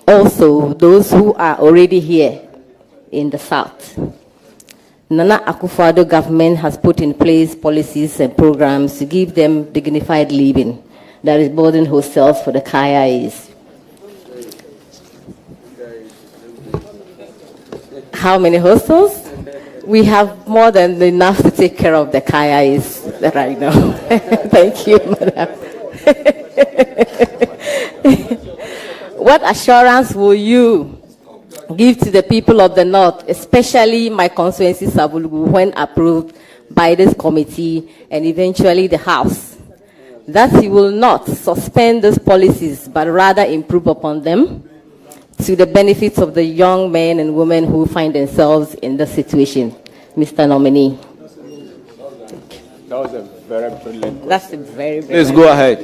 also those who are already here in the south? Nana Akufo-Addo government has put in place policies and programs to give them dignified living. That is boarding hostels for the Kayais. How many hostels? We have more than enough to take care of the Kayais right now. Thank you, madam. What assurance will you give to the people of the North, especially my constituency, Sabulugu, when approved by this committee and eventually the House, that you will not suspend those policies, but rather improve upon them to the benefits of the young men and women who find themselves in this situation? Mr. Nominee. That was a very brilliant. That's a very brilliant. Please go ahead.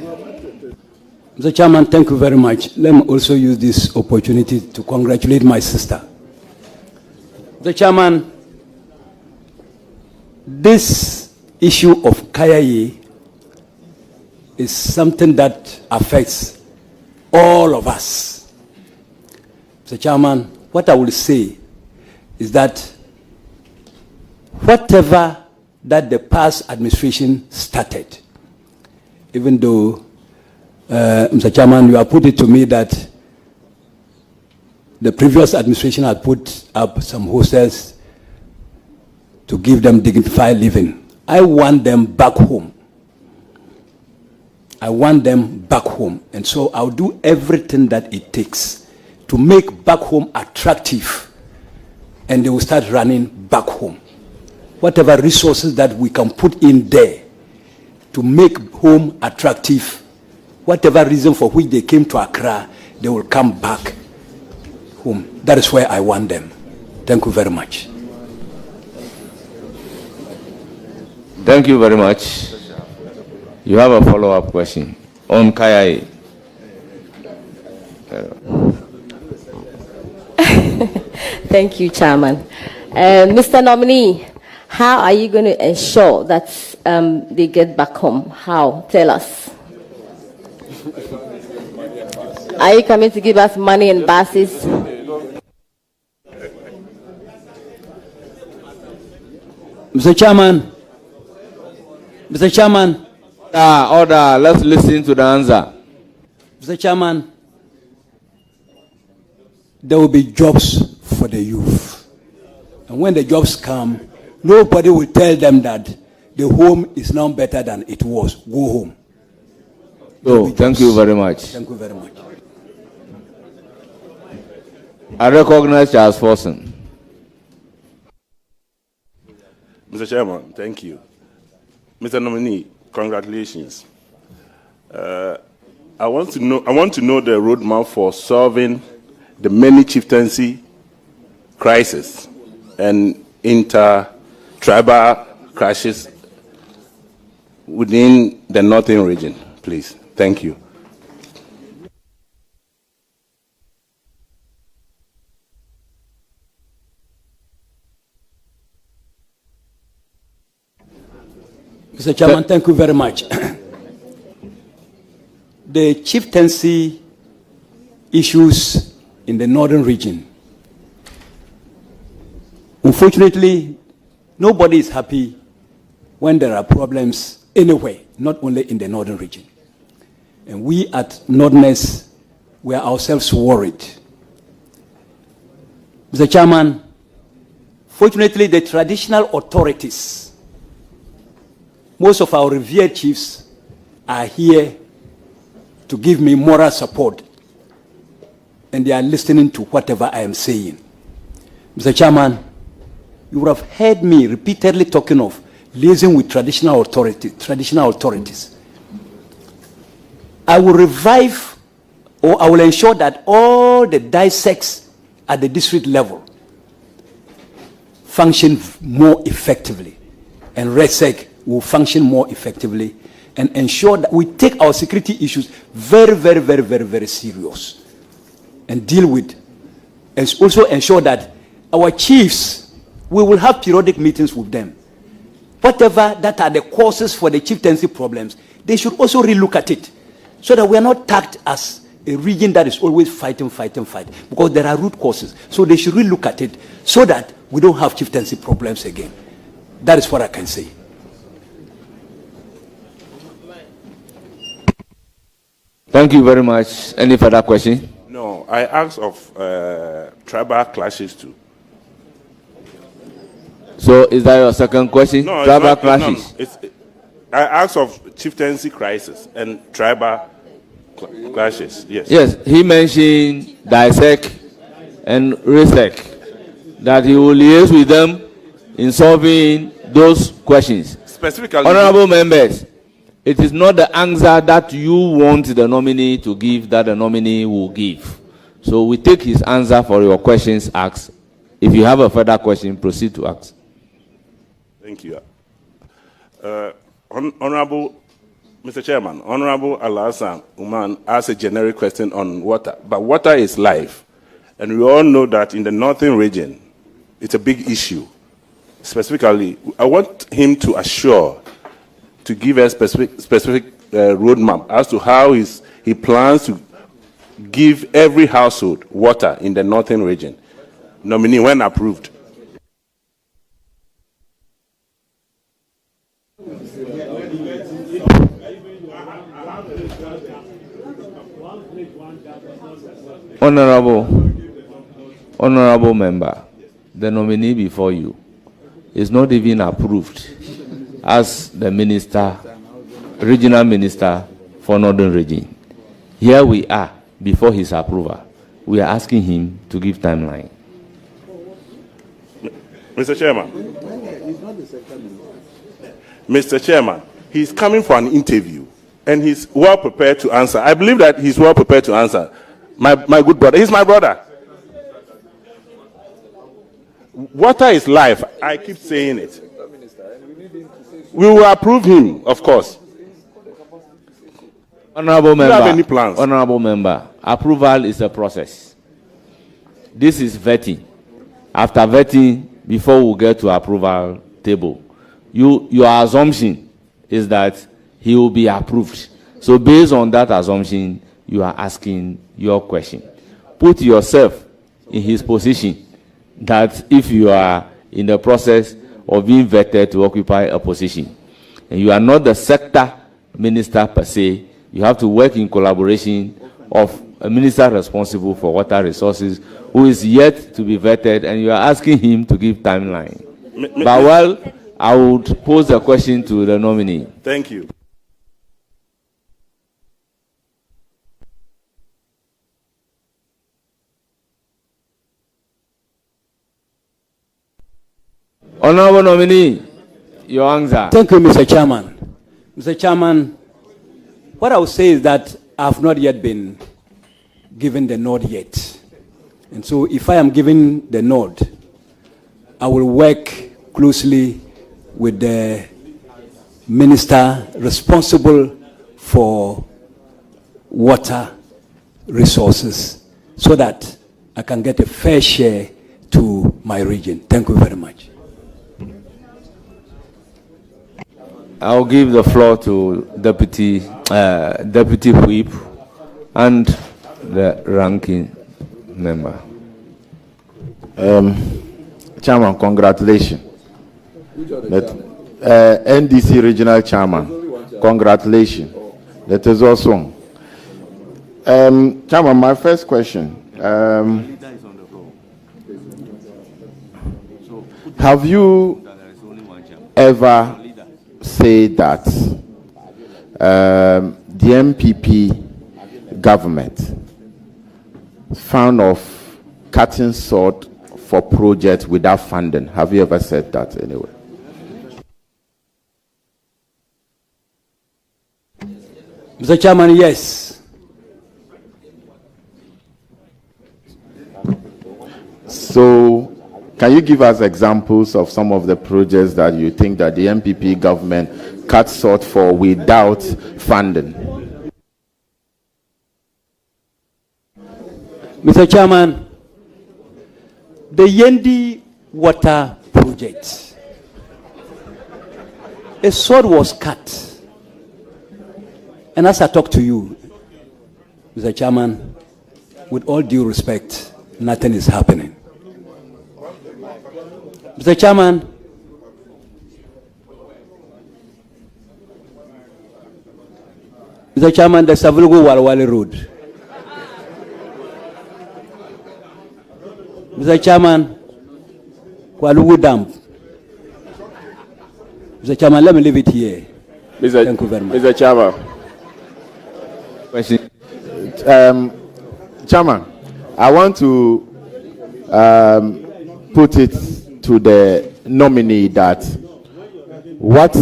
Mr. Chairman, thank you very much. Let me also use this opportunity to congratulate my sister. Mr. Chairman, this issue of Kayaye is something that affects all of us. Mr. Chairman, what I will say is that whatever that the past administration started, even though, Mr. Chairman, you have put it to me that the previous administration had put up some hostels to give them dignified living. I want them back home. I want them back home. And so I'll do everything that it takes to make back home attractive, and they will start running back home. Whatever resources that we can put in there to make home attractive, whatever reason for which they came to Accra, they will come back home. That is where I want them. Thank you very much. Thank you very much. You have a follow-up question on Kayai. Thank you, Chairman. Mr. Nominee, how are you going to ensure that they get back home? How? Tell us. Are you coming to give us money and buses? Mr. Chairman, Mr. Chairman. Order. Let's listen to the answer. Mr. Chairman, there will be jobs for the youth. And when the jobs come, nobody will tell them that the home is now better than it was. Go home. So, thank you very much. Thank you very much. I recognize Charles Forson. Mr. Chairman, thank you. Mr. Nominee, congratulations. I want to know the roadmap for solving the many chieftaincy crisis and inter-tribal clashes within the northern region, please. Thank you. Mr. Chairman, thank you very much. The chieftaincy issues in the northern region. Unfortunately, nobody is happy when there are problems anywhere, not only in the northern region. And we at Northerners, we are ourselves worried. Mr. Chairman, fortunately, the traditional authorities, most of our revered chiefs are here to give me moral support, and they are listening to whatever I am saying. Mr. Chairman, you would have heard me repeatedly talking of liaising with traditional authorities. I will revive, or I will ensure that all the dissects at the district level function more effectively, and RESEC will function more effectively, and ensure that we take our security issues very, very, very, very, very serious and deal with, and also ensure that our chiefs, we will have periodic meetings with them. Whatever that are the causes for the chieftaincy problems, they should also relook at it, so that we are not tagged as a region that is always fighting, because there are root causes. So they should relook at it so that we don't have chieftaincy problems again. That is what I can say. Thank you very much. Any further question? No, I asked of tribal clashes too. So is that your second question? No, tribal clashes? No. I asked of chieftaincy crisis and tribal clashes, yes. Yes, he mentioned DISEC and RESEC, that he will liaise with them in solving those questions. Specifically, honorable members, it is not the answer that you want the nominee to give that the nominee will give. So we take his answer for your questions asked. If you have a further question, proceed to ask. Thank you. Honorable Mr. Chairman, Honorable Alassane Uman asked a generic question on water, but water is life. And we all know that in the northern region, it's a big issue. Specifically, I want him to assure, to give a specific roadmap as to how he plans to give every household water in the northern region. Nominee, when approved. Honorable member, the nominee before you is not even approved as the minister, regional minister for Northern Region. Here we are before his approval. We are asking him to give timeline. Mr. Chairman. Mr. Chairman, he's coming for an interview and he's well prepared to answer. I believe that he's well prepared to answer. My good brother, he's my brother. Water is life. I keep saying it. We will approve him, of course. Honorable member, do you have any plans? Honorable member, approval is a process. This is vetting. After vetting, before we get to approval table, your assumption is that he will be approved. So based on that assumption, you are asking your question. Put yourself in his position that if you are in the process of being vetted to occupy a position, And you are not the sector minister per se. You have to work in collaboration of a minister responsible for water resources who is yet to be vetted, and you are asking him to give timeline. But well, I would pose a question to the nominee. Thank you. Honorable nominee, your answer. Thank you, Mr. Chairman. Mr. Chairman, what I would say is that I have not yet been given the nod yet. And so if I am given the nod, I will work closely with the minister responsible for water resources so that I can get a fair share to my region. Thank you very much. I'll give the floor to Deputy Whip and the ranking member. Chairman, congratulations. NDC Regional Chairman, congratulations. That is awesome. Chairman, my first question. Have you ever said that the MPP government found of cutting short for projects without funding? Have you ever said that anyway? Mr. Chairman, yes. So, can you give us examples of some of the projects that you think that the MPP government cut short for without funding? Mr. Chairman, the Yendi water project, a sword was cut. And as I talk to you, Mr. Chairman, with all due respect, nothing is happening. Mr. Chairman, the Savulugu Walwale Road. Mr. Chairman, Kwalugu Dam. Mr. Chairman, let me leave it here. Thank you very much. Mr. Chairman. Question. Chairman, I want to put it to the nominee that what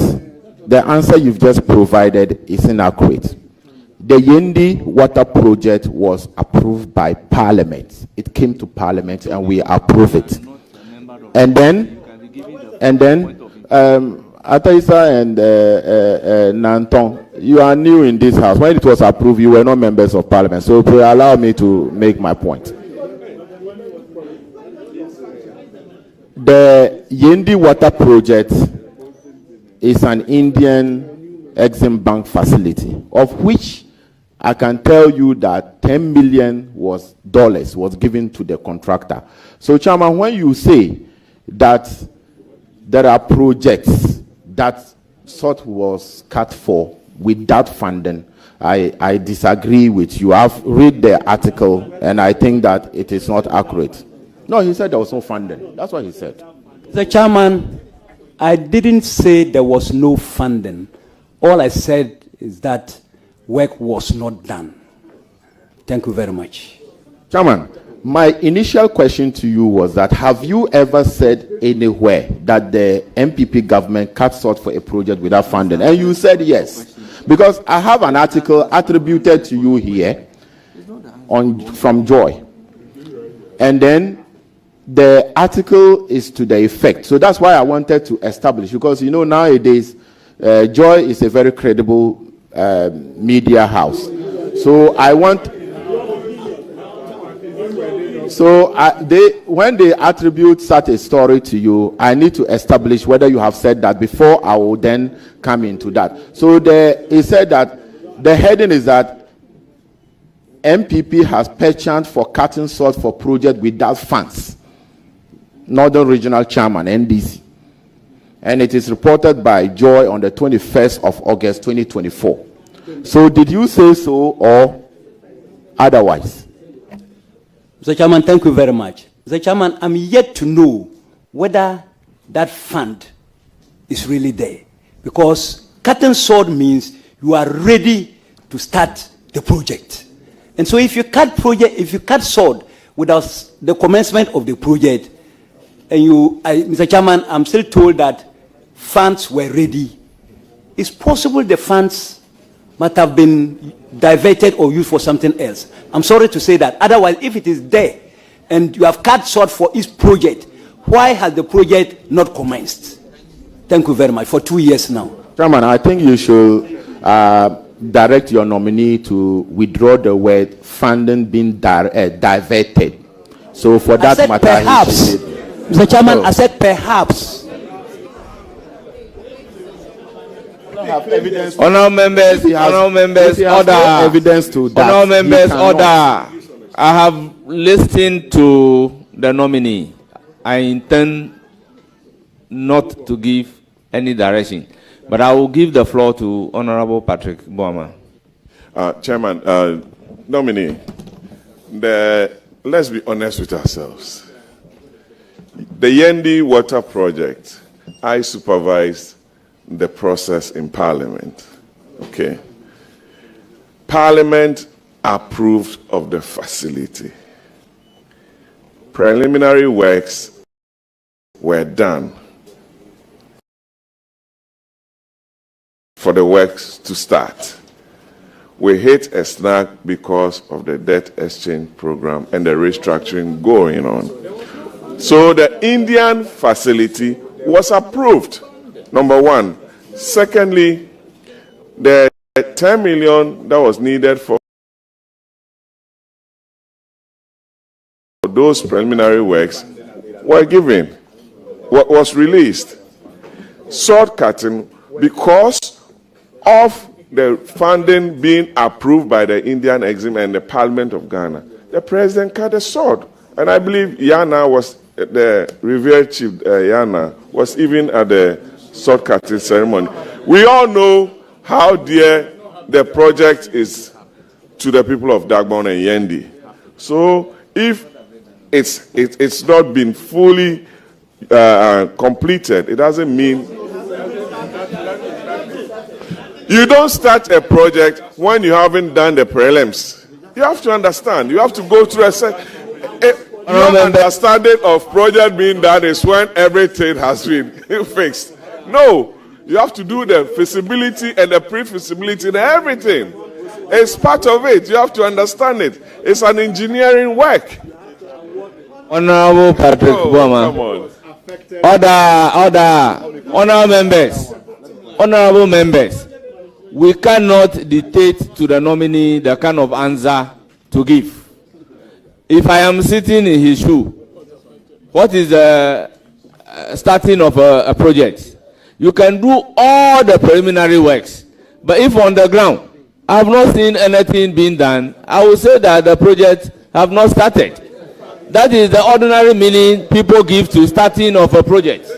the answer you've just provided is inaccurate. The Yendi water project was approved by Parliament. It came to Parliament and we approved it. And then Ataisa and Nanton, you are new in this house. When it was approved, you were not members of Parliament. So please allow me to make my point. The Yendi water project is an Indian Exim Bank facility, of which I can tell you that $10 million was given to the contractor. So, Chairman, when you say that there are projects that sort was cut for without funding, I disagree with you. I've read the article, and I think that it is not accurate. No, he said there was no funding. That's what he said. The Chairman, I didn't say there was no funding. All I said is that work was not done. Thank you very much. Chairman, my initial question to you was that have you ever said anywhere that the MPP government cut short for a project without funding? And you said yes. Because I have an article attributed to you here from Joy. And then the article is to the effect. So that's why I wanted to establish, because you know nowadays Joy is a very credible media house. So I want. So when they attribute such a story to you, I need to establish whether you have said that before I will then come into that. So he said that the heading is that MPP has penchant for cutting short for project without funds. Northern Regional Chairman, NDC. and it is reported by Joy on the 21st of August 2024. So did you say so or otherwise? Mr. Chairman, thank you very much. Mr. Chairman, I'm yet to know whether that fund is really there, because cut and sword means you are ready to start the project. And so if you cut sword without the commencement of the project, and Mr. Chairman, I'm still told that funds were ready, it's possible the funds might have been diverted or used for something else. I'm sorry to say that. Otherwise, if it is there and you have cut short for each project, why has the project not commenced? Thank you very much. For 2 years now. Chairman, I think you should direct your nominee to withdraw the word funding being diverted. So for that matter, perhaps, Mr. Chairman, I said perhaps. Honourable members, order. Evidence to that. Honourable members, order. I have listened to the nominee. I intend not to give any direction, but I will give the floor to Honourable Patrick Boama. Chairman, nominee, let's be honest with ourselves. The Yendi Water Project, I supervised the process in Parliament. Okay. Parliament approved of the facility. Preliminary works were done for the works to start. We hit a snag because of the debt exchange program and the restructuring going on. So the Indian facility was approved, number one. Secondly, the 10 million that was needed for those preliminary works were given, what was released. Sword cutting, because of the funding being approved by the Indian Exim and the Parliament of Ghana, the president cut a sword. And I believe Yana was, the revered chief Yana, was even at the sword cutting ceremony. We all know how dear the project is to the people of Dagbon and Yendi. So if it's not been fully completed, it doesn't mean you don't start a project when you haven't done the prelims. You have to understand. You have to go through your understanding of project being done is when everything has been fixed. No, you have to do the feasibility and the pre-feasibility and everything. It's part of it. You have to understand it. It's an engineering work. Honourable Patrick Boama. Honourable members, we cannot dictate to the nominee the kind of answer to give. If I am sitting in his shoe, what is the starting of a project? You can do all the preliminary works, but if on the ground I have not seen anything being done, I will say that the project have not started. That is the ordinary meaning people give to starting of a project.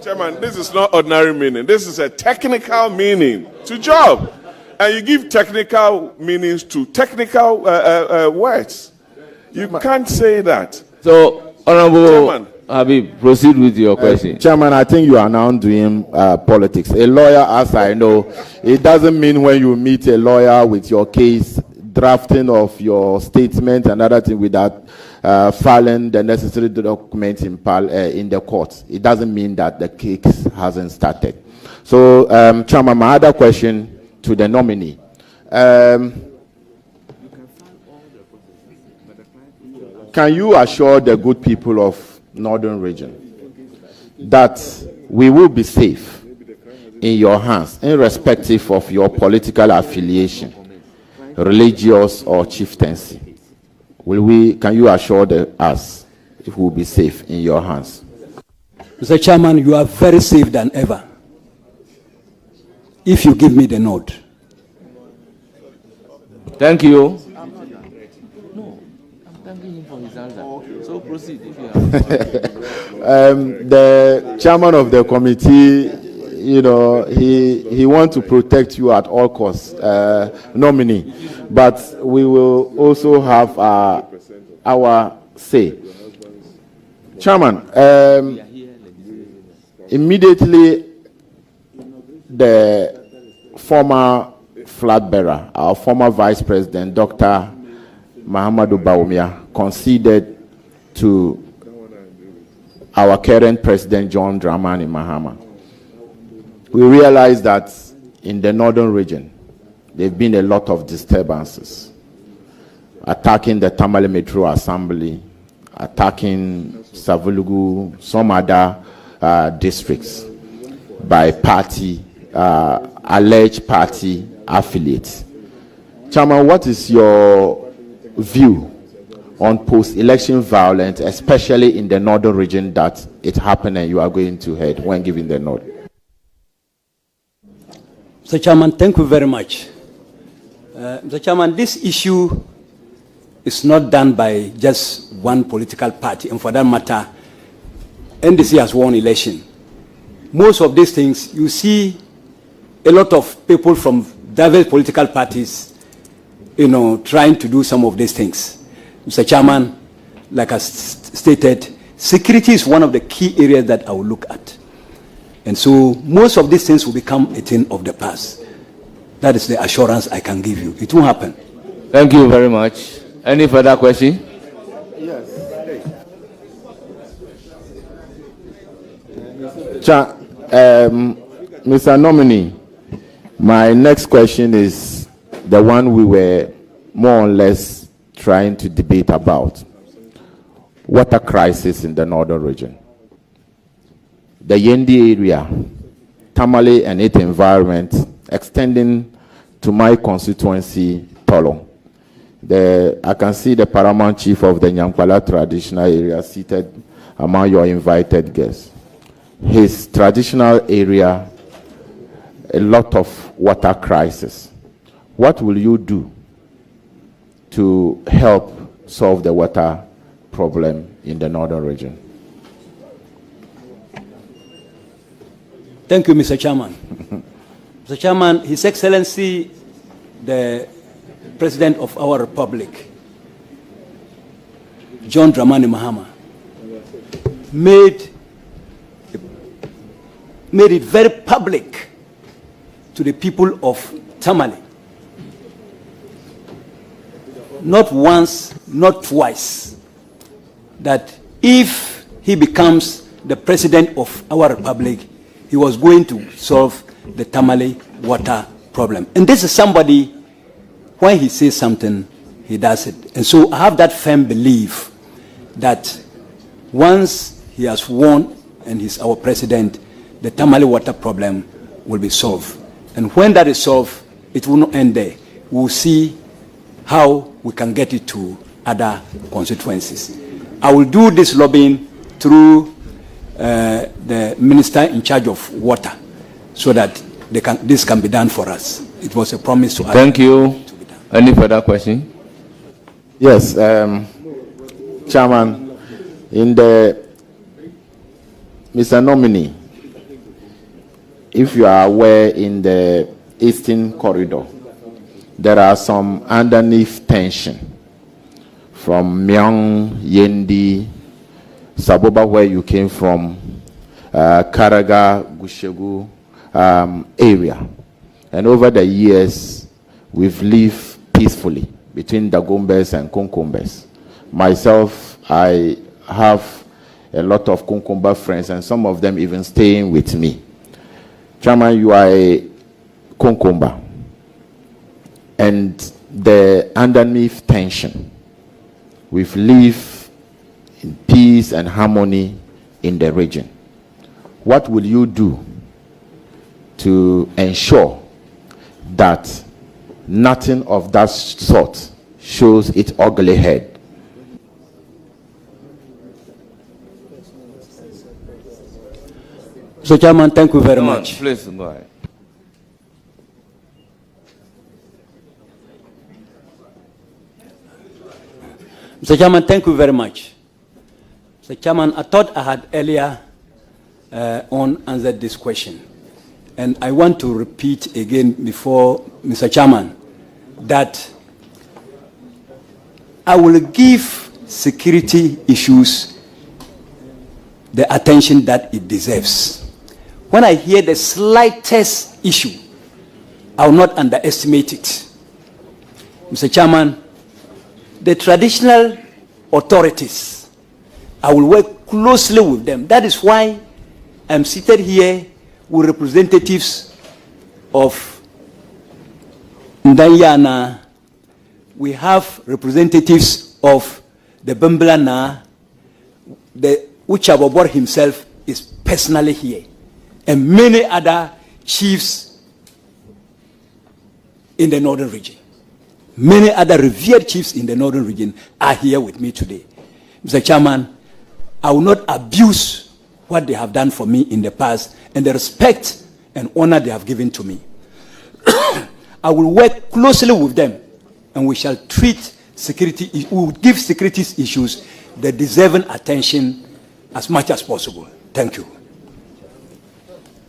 Chairman, this is not ordinary meaning. This is a technical meaning to job. And you give technical meanings to technical words. You can't say that. So, Honourable Habib, proceed with your question. Chairman, I think you are now doing politics. A lawyer, as I know, it doesn't mean when you meet a lawyer with your case, drafting of your statement and other thing without filing the necessary documents in the court. It doesn't mean that the case hasn't started. So, Chairman, my other question to the nominee. Can you assure the good people of Northern Region that we will be safe in your hands, irrespective of your political affiliation, religious or chieftaincy? Can you assure us if we will be safe in your hands? Mr. Chairman, you are very safe than ever, if you give me the nod. Thank you. thanking him for his answer. Okay. So proceed if you have. The chairman of the committee, you know, he wants to protect you at all costs, nominee. But we will also have our say. Chairman, immediately the former flag bearer, our former vice president, Dr. Mahamadou Bawumia, conceded to our current president, John Dramani Mahama. We realized that in the northern region, there have been a lot of disturbances, attacking the Tamale Metro Assembly, attacking Savulugu, some other districts by party, alleged party affiliates. Chairman, what is your view on post-election violence, especially in the northern region that it happened and you are going to head when giving the nod? Mr. Chairman, thank you very much. Mr. Chairman, this issue is not done by just one political party, and for that matter, NDC has won election. Most of these things, you see a lot of people from diverse political parties, you know, trying to do some of these things. Mr. Chairman, like I stated, security is one of the key areas that I will look at. And so most of these things will become a thing of the past. That is the assurance I can give you. It won't happen. Thank you very much. Any further question? Yes. Mr. Nominee, my next question is the one we were more or less trying to debate about. Water crisis in the northern region. The Yendi area, Tamale and its environment, extending to my constituency, Tolo. I can see the paramount chief of the Nyankwala traditional area seated among your invited guests. His traditional area, a lot of water crisis. What will you do to help solve the water problem in the northern region? Thank you, Mr. Chairman. Mr. Chairman, His Excellency, the President of our Republic, John Dramani Mahama, made it very public to the people of Tamale. Not once, not twice, that if he becomes the President of our Republic, he was going to solve the Tamale water problem. And this is somebody, when he says something, he does it. And so I have that firm belief that once he has won and he's our president, the Tamale water problem will be solved. And when that is solved, it will not end there. We'll see how we can get it to other constituencies. I will do this lobbying through the minister in charge of water, so that this can be done for us. It was a promise to us. Thank you. Any further question? Yes, Chairman, in the Mr. Nominee, if you are aware, in the Eastern Corridor, there are some underneath tension from Myong, Yendi, Saboba, where you came from, Karaga, Gushegu area. And over the years, we've lived peacefully between Dagombes and Konkombes. Myself, I have a lot of Konkomba friends, and some of them even staying with me. Chairman, you are a Konkomba. And the underneath tension, we've lived in peace and harmony in the region. What will you do to ensure that nothing of that sort shows its ugly head? So, Chairman, thank you very much. Please go ahead. Mr. Chairman, thank you very much. Mr. Chairman, I thought I had earlier on answered this question. And I want to repeat again before Mr. Chairman that I will give security issues the attention that it deserves. When I hear the slightest issue, I will not underestimate it. Mr. Chairman, the traditional authorities, I will work closely with them. That is why I'm seated here with representatives of Ndayana. We have representatives of the Bamblana. The Uchabobor himself is personally here, and many other chiefs in the northern region. Many other revered chiefs in the northern region are here with me today. Mr. Chairman, I will not abuse what they have done for me in the past and the respect and honor they have given to me. I will work closely with them, and we shall treat security, we will give security issues the deserving attention as much as possible. Thank you.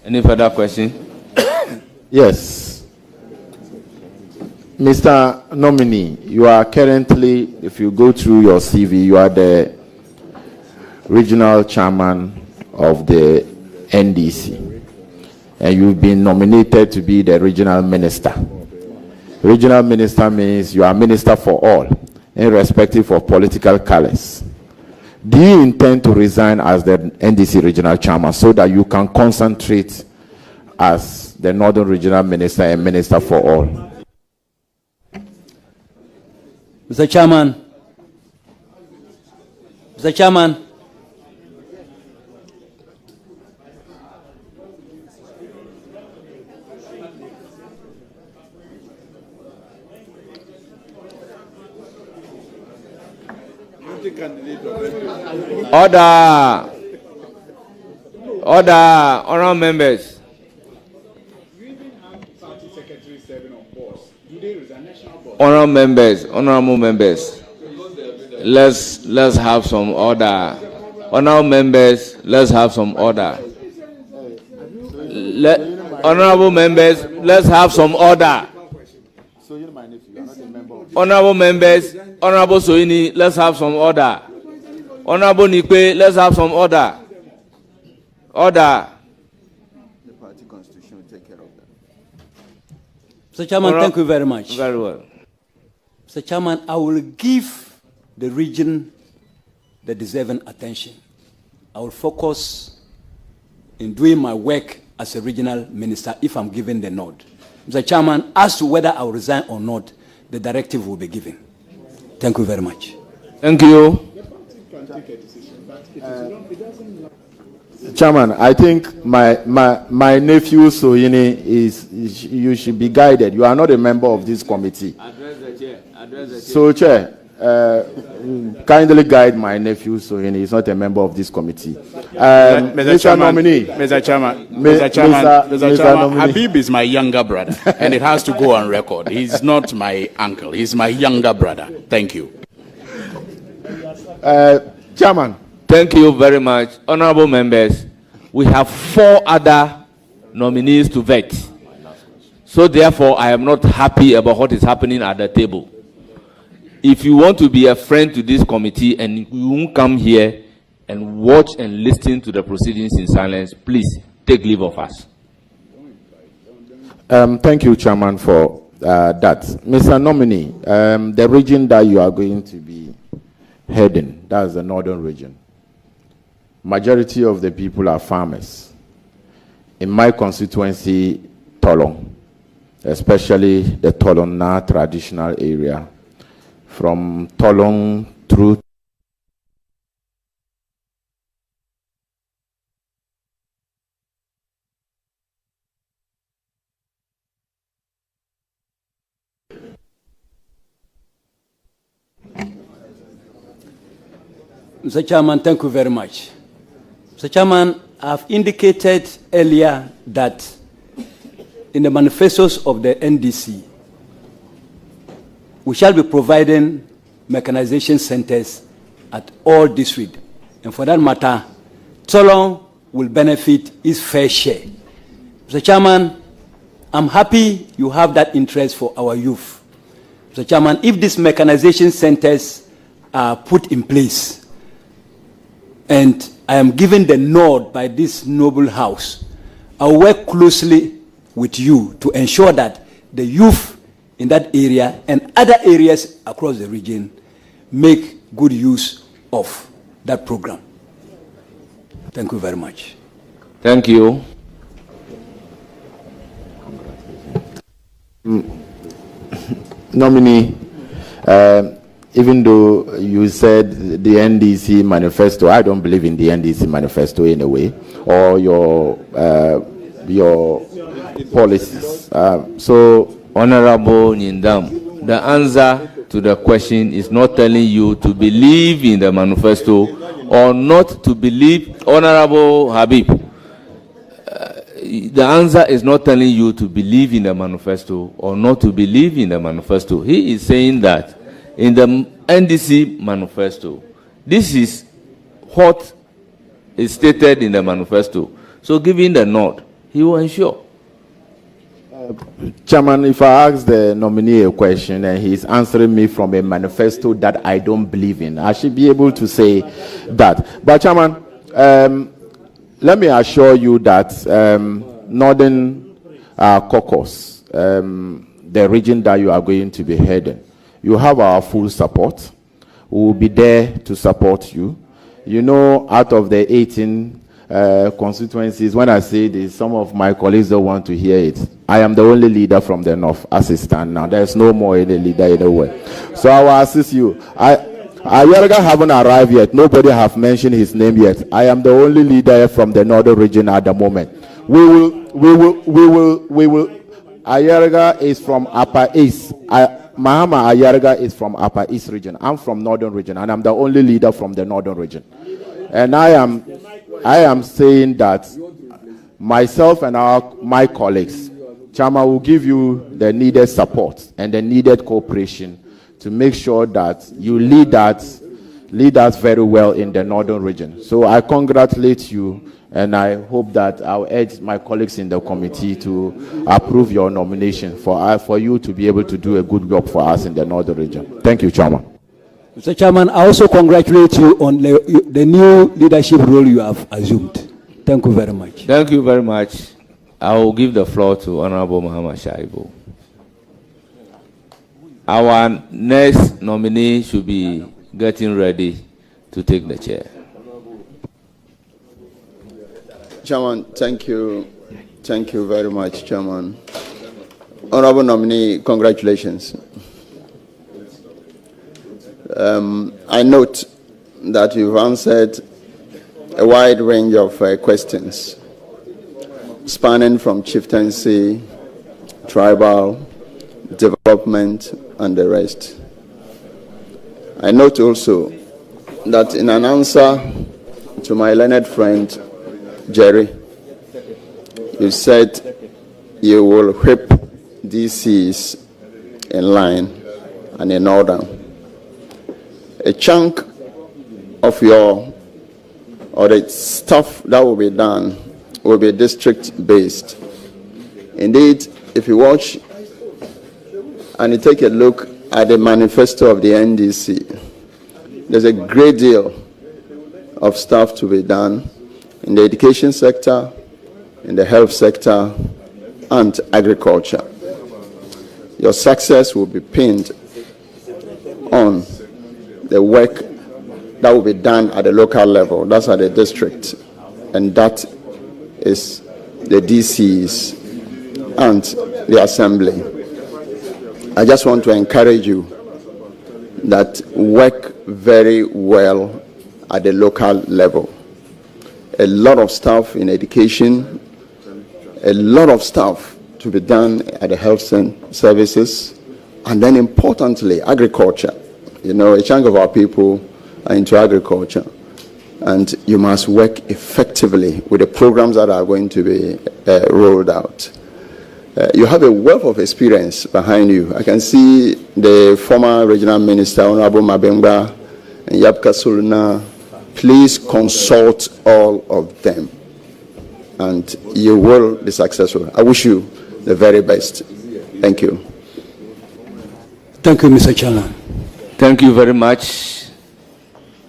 Any further question? Yes. Mr. Nominee, you are currently, if you go through your CV, you are the regional chairman of the NDC, and you've been nominated to be the regional minister. Regional minister means you are minister for all, irrespective of political colors. Do you intend to resign as the NDC regional chairman so that you can concentrate as the northern regional minister and minister for all? Mr. Chairman, Mr. Chairman, Order. Order, honorable members. Honorable members, let's have some order. Honorable members, let's have some order. Honorable members, let's have some order. Honorable members, Honorable Soini, let's have some order. Honorable Nikwe, let's have some order. Order. The party constitution will take care of that. Mr. Chairman, thank you very much. Very well. Mr. Chairman, I will give the region the deserving attention. I will focus in doing my work as a regional minister if I'm given the nod. Mr. Chairman, as to whether I will resign or not, the directive will be given. Thank you very much. Thank you. Chairman, I think my nephew Sohini you should be guided. You are not a member of this committee. Address the chair. So, Chair, kindly guide my nephew Sohini. He's not a member of this committee. Mr. Nominee. Mr. Chairman, Habib is my younger brother, and it has to go on record. He's not my uncle. He's my younger brother. Thank you. Chairman. Thank you very much. Honorable members, we have 4 other nominees to vet. So therefore, I am not happy about what is happening at the table. If you want to be a friend to this committee and you won't come here and watch and listen to the proceedings in silence, please take leave of us. Thank you, Chairman, for that. Mr. Nominee, the region that you are going to be heading, that's the northern region. Majority of the people are farmers. In my constituency, Tolong, especially the Tolong traditional area, from Tolong through Mr. Chairman, thank you very much. Mr. Chairman, I've indicated earlier that in the manifestos of the NDC, we shall be providing mechanization centers at all districts. And for that matter, Tolong will benefit its fair share. Mr. Chairman, I'm happy you have that interest for our youth. Mr. Chairman, if these mechanization centers are put in place, and I am given the nod by this noble house, I'll work closely with you to ensure that the youth in that area and other areas across the region make good use of that program. Thank you very much. Thank you. Nominee, even though you said the NDC manifesto, I don't believe in the NDC manifesto in a way, or your policies. So, Honorable Nyindam, the answer to the question is not telling you to believe in the manifesto or not to believe. Honorable Habib, the answer is not telling you to believe in the manifesto or not to believe in the manifesto. He is saying that in the NDC manifesto, this is what is stated in the manifesto. So giving the nod, he will ensure. Chairman, if I ask the nominee a question and he's answering me from a manifesto that I don't believe in, I should be able to say that. But Chairman, let me assure you that Northern Caucasus, the region that you are going to be heading, you have our full support. We will be there to support you. You know, out of the 18 constituencies, when I say this, some of my colleagues don't want to hear it. I am the only leader from the north as it stands now. There's no more any leader anywhere. So I will assist you. Ayerga haven't arrived yet. Nobody have mentioned his name yet. I am the only leader from the northern region at the moment. We will. Ayerga is from Upper East. Mahama Ayerga is from Upper East region. I'm from northern region, and I'm the only leader from the northern region. And I am saying that myself and my colleagues, Chama, will give you the needed support and the needed cooperation to make sure that you lead us very well in the northern region. So I congratulate you, and I hope that I'll urge my colleagues in the committee to approve your nomination for you to be able to do a good job for us in the northern region. Thank you, Chairman. Mr. Chairman, I also congratulate you on the new leadership role you have assumed. Thank you very much. Thank you very much. I will give the floor to Honorable Muhammad Shaibu. Our next nominee should be getting ready to take the chair. Chairman, thank you. Thank you very much, Chairman. Honorable nominee, congratulations. I note that you've answered a wide range of questions, spanning from chieftaincy, tribal, development, and the rest. I note also that in an answer to my learned friend, Jerry, you said you will whip DCs in line and in order. A chunk of the stuff that will be done will be district-based. Indeed, if you watch and you take a look at the manifesto of the NDC, there's a great deal of stuff to be done in the education sector, in the health sector, and agriculture. Your success will be pinned on the work that will be done at the local level, that's at the district, and that is the DCs and the assembly. I just want to encourage you that work very well at the local level. A lot of stuff in education, a lot of stuff to be done at the health services, and then importantly, agriculture. You know, a chunk of our people are into agriculture, and you must work effectively with the programs that are going to be rolled out. You have a wealth of experience behind you. I can see the former regional minister, Honorable Mabengba and Yapka Suluna. Please consult all of them, and you will be successful. I wish you the very best. Thank you. Thank you, Mr. Chairman. Thank you very much,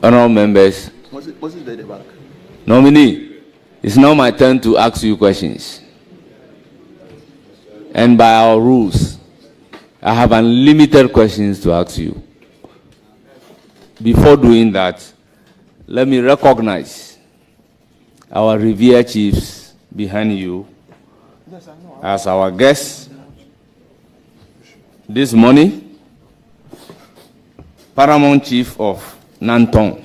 honorable members. What's it the back? Nominee, it's now my turn to ask you questions. And by our rules, I have unlimited questions to ask you. Before doing that, let me recognize our revered chiefs behind you as our guests this morning. Paramount Chief of Nantong,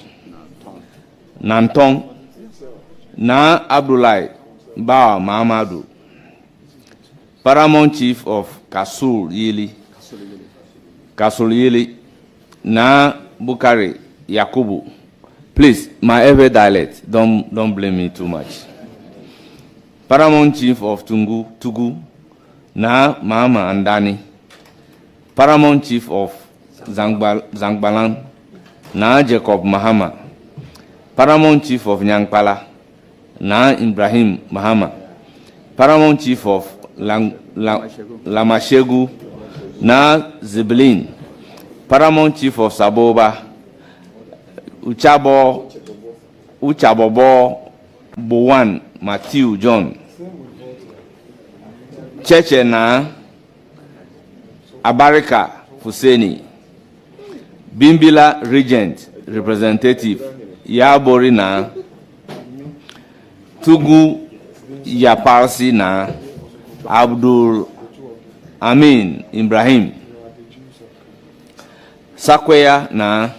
Na Abdullah Ba Mahamadou, Paramount Chief of Kasul Yili, Na Bukari Yakubu. Please, my every dialect, don't blame me too much. Paramount Chief of Tugu, Na Mahama Andani, Paramount Chief of Zangbalan, Na Jacob Mahama, Paramount Chief of Nyangpala, Na Ibrahim Mahama, Paramount Chief of Lamashegu, Na Ziblin, Paramount Chief of Saboba, Uchabobo Bowan Matthew John, Cheche Na Abarika Fuseni, Bimbila Regent Representative Yabori Na, Tugu Yaparsi Na, Abdul Amin Ibrahim, Sakweya Na,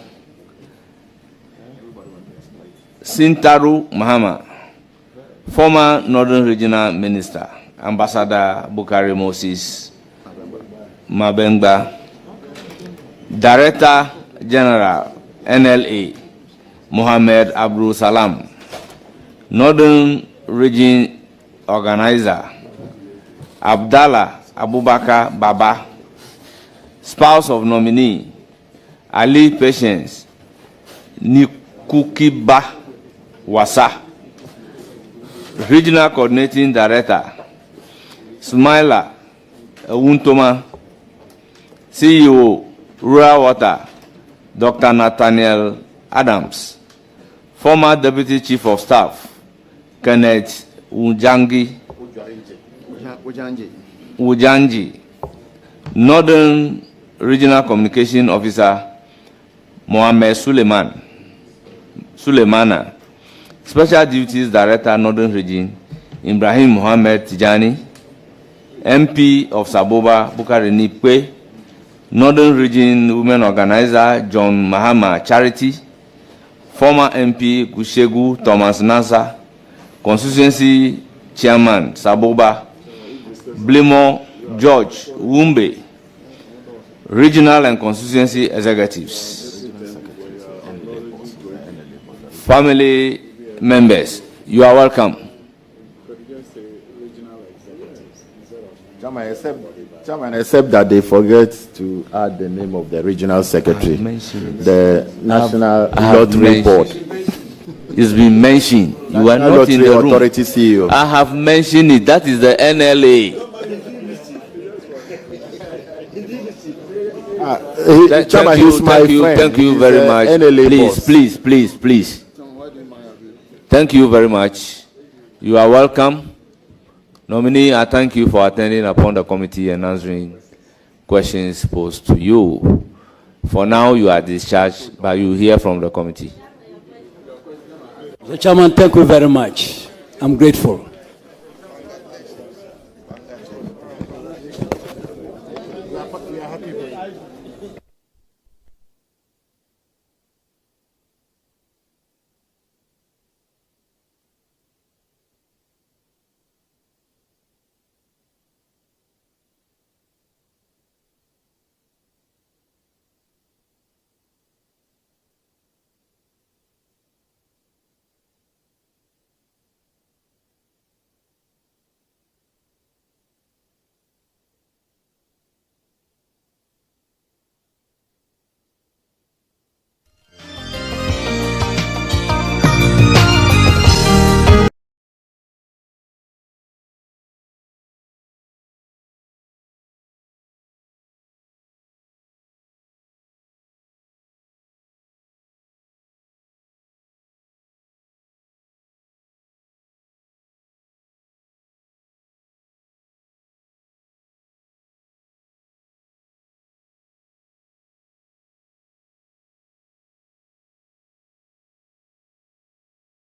Sintaru Mahama, former Northern Regional Minister, Ambassador Bukari Moses Mabengba, Director General NLA Mohammed Abdul Salam, Northern Region Organizer Abdallah Abubakar Baba, spouse of nominee Ali Patience Nikukiba Wasa, Regional Coordinating Director Smaila Wuntoma, CEO Rural Water Dr. Nathaniel Adams, former Deputy Chief of Staff Kenneth Wujangi, Northern Regional Communication Officer Mohammed Suleimana, Special Duties Director Northern Region Ibrahim Mohammed Tijani, MP of Saboba Bukari Nipwe, Northern Region Women Organizer John Mahama Charity, former MP Gushegu Thomas Nasa, Constituency Chairman Saboba, Blimo George Wumbe, Regional and Constituency Executives, family members, you are welcome. Chairman, except that they forget to add the name of the regional secretary, the National Lottery Board. It's been mentioned. You are not in the room. Authority CEO. I have mentioned it. That is the NLA. Chairman, he's my friend. Thank you very much. NLA Please. Thank you very much. You are welcome. Nominee, I thank you for attending upon the committee and answering questions posed to you. For now, you are discharged, but you hear from the committee. Mr. Chairman, thank you very much. I'm grateful.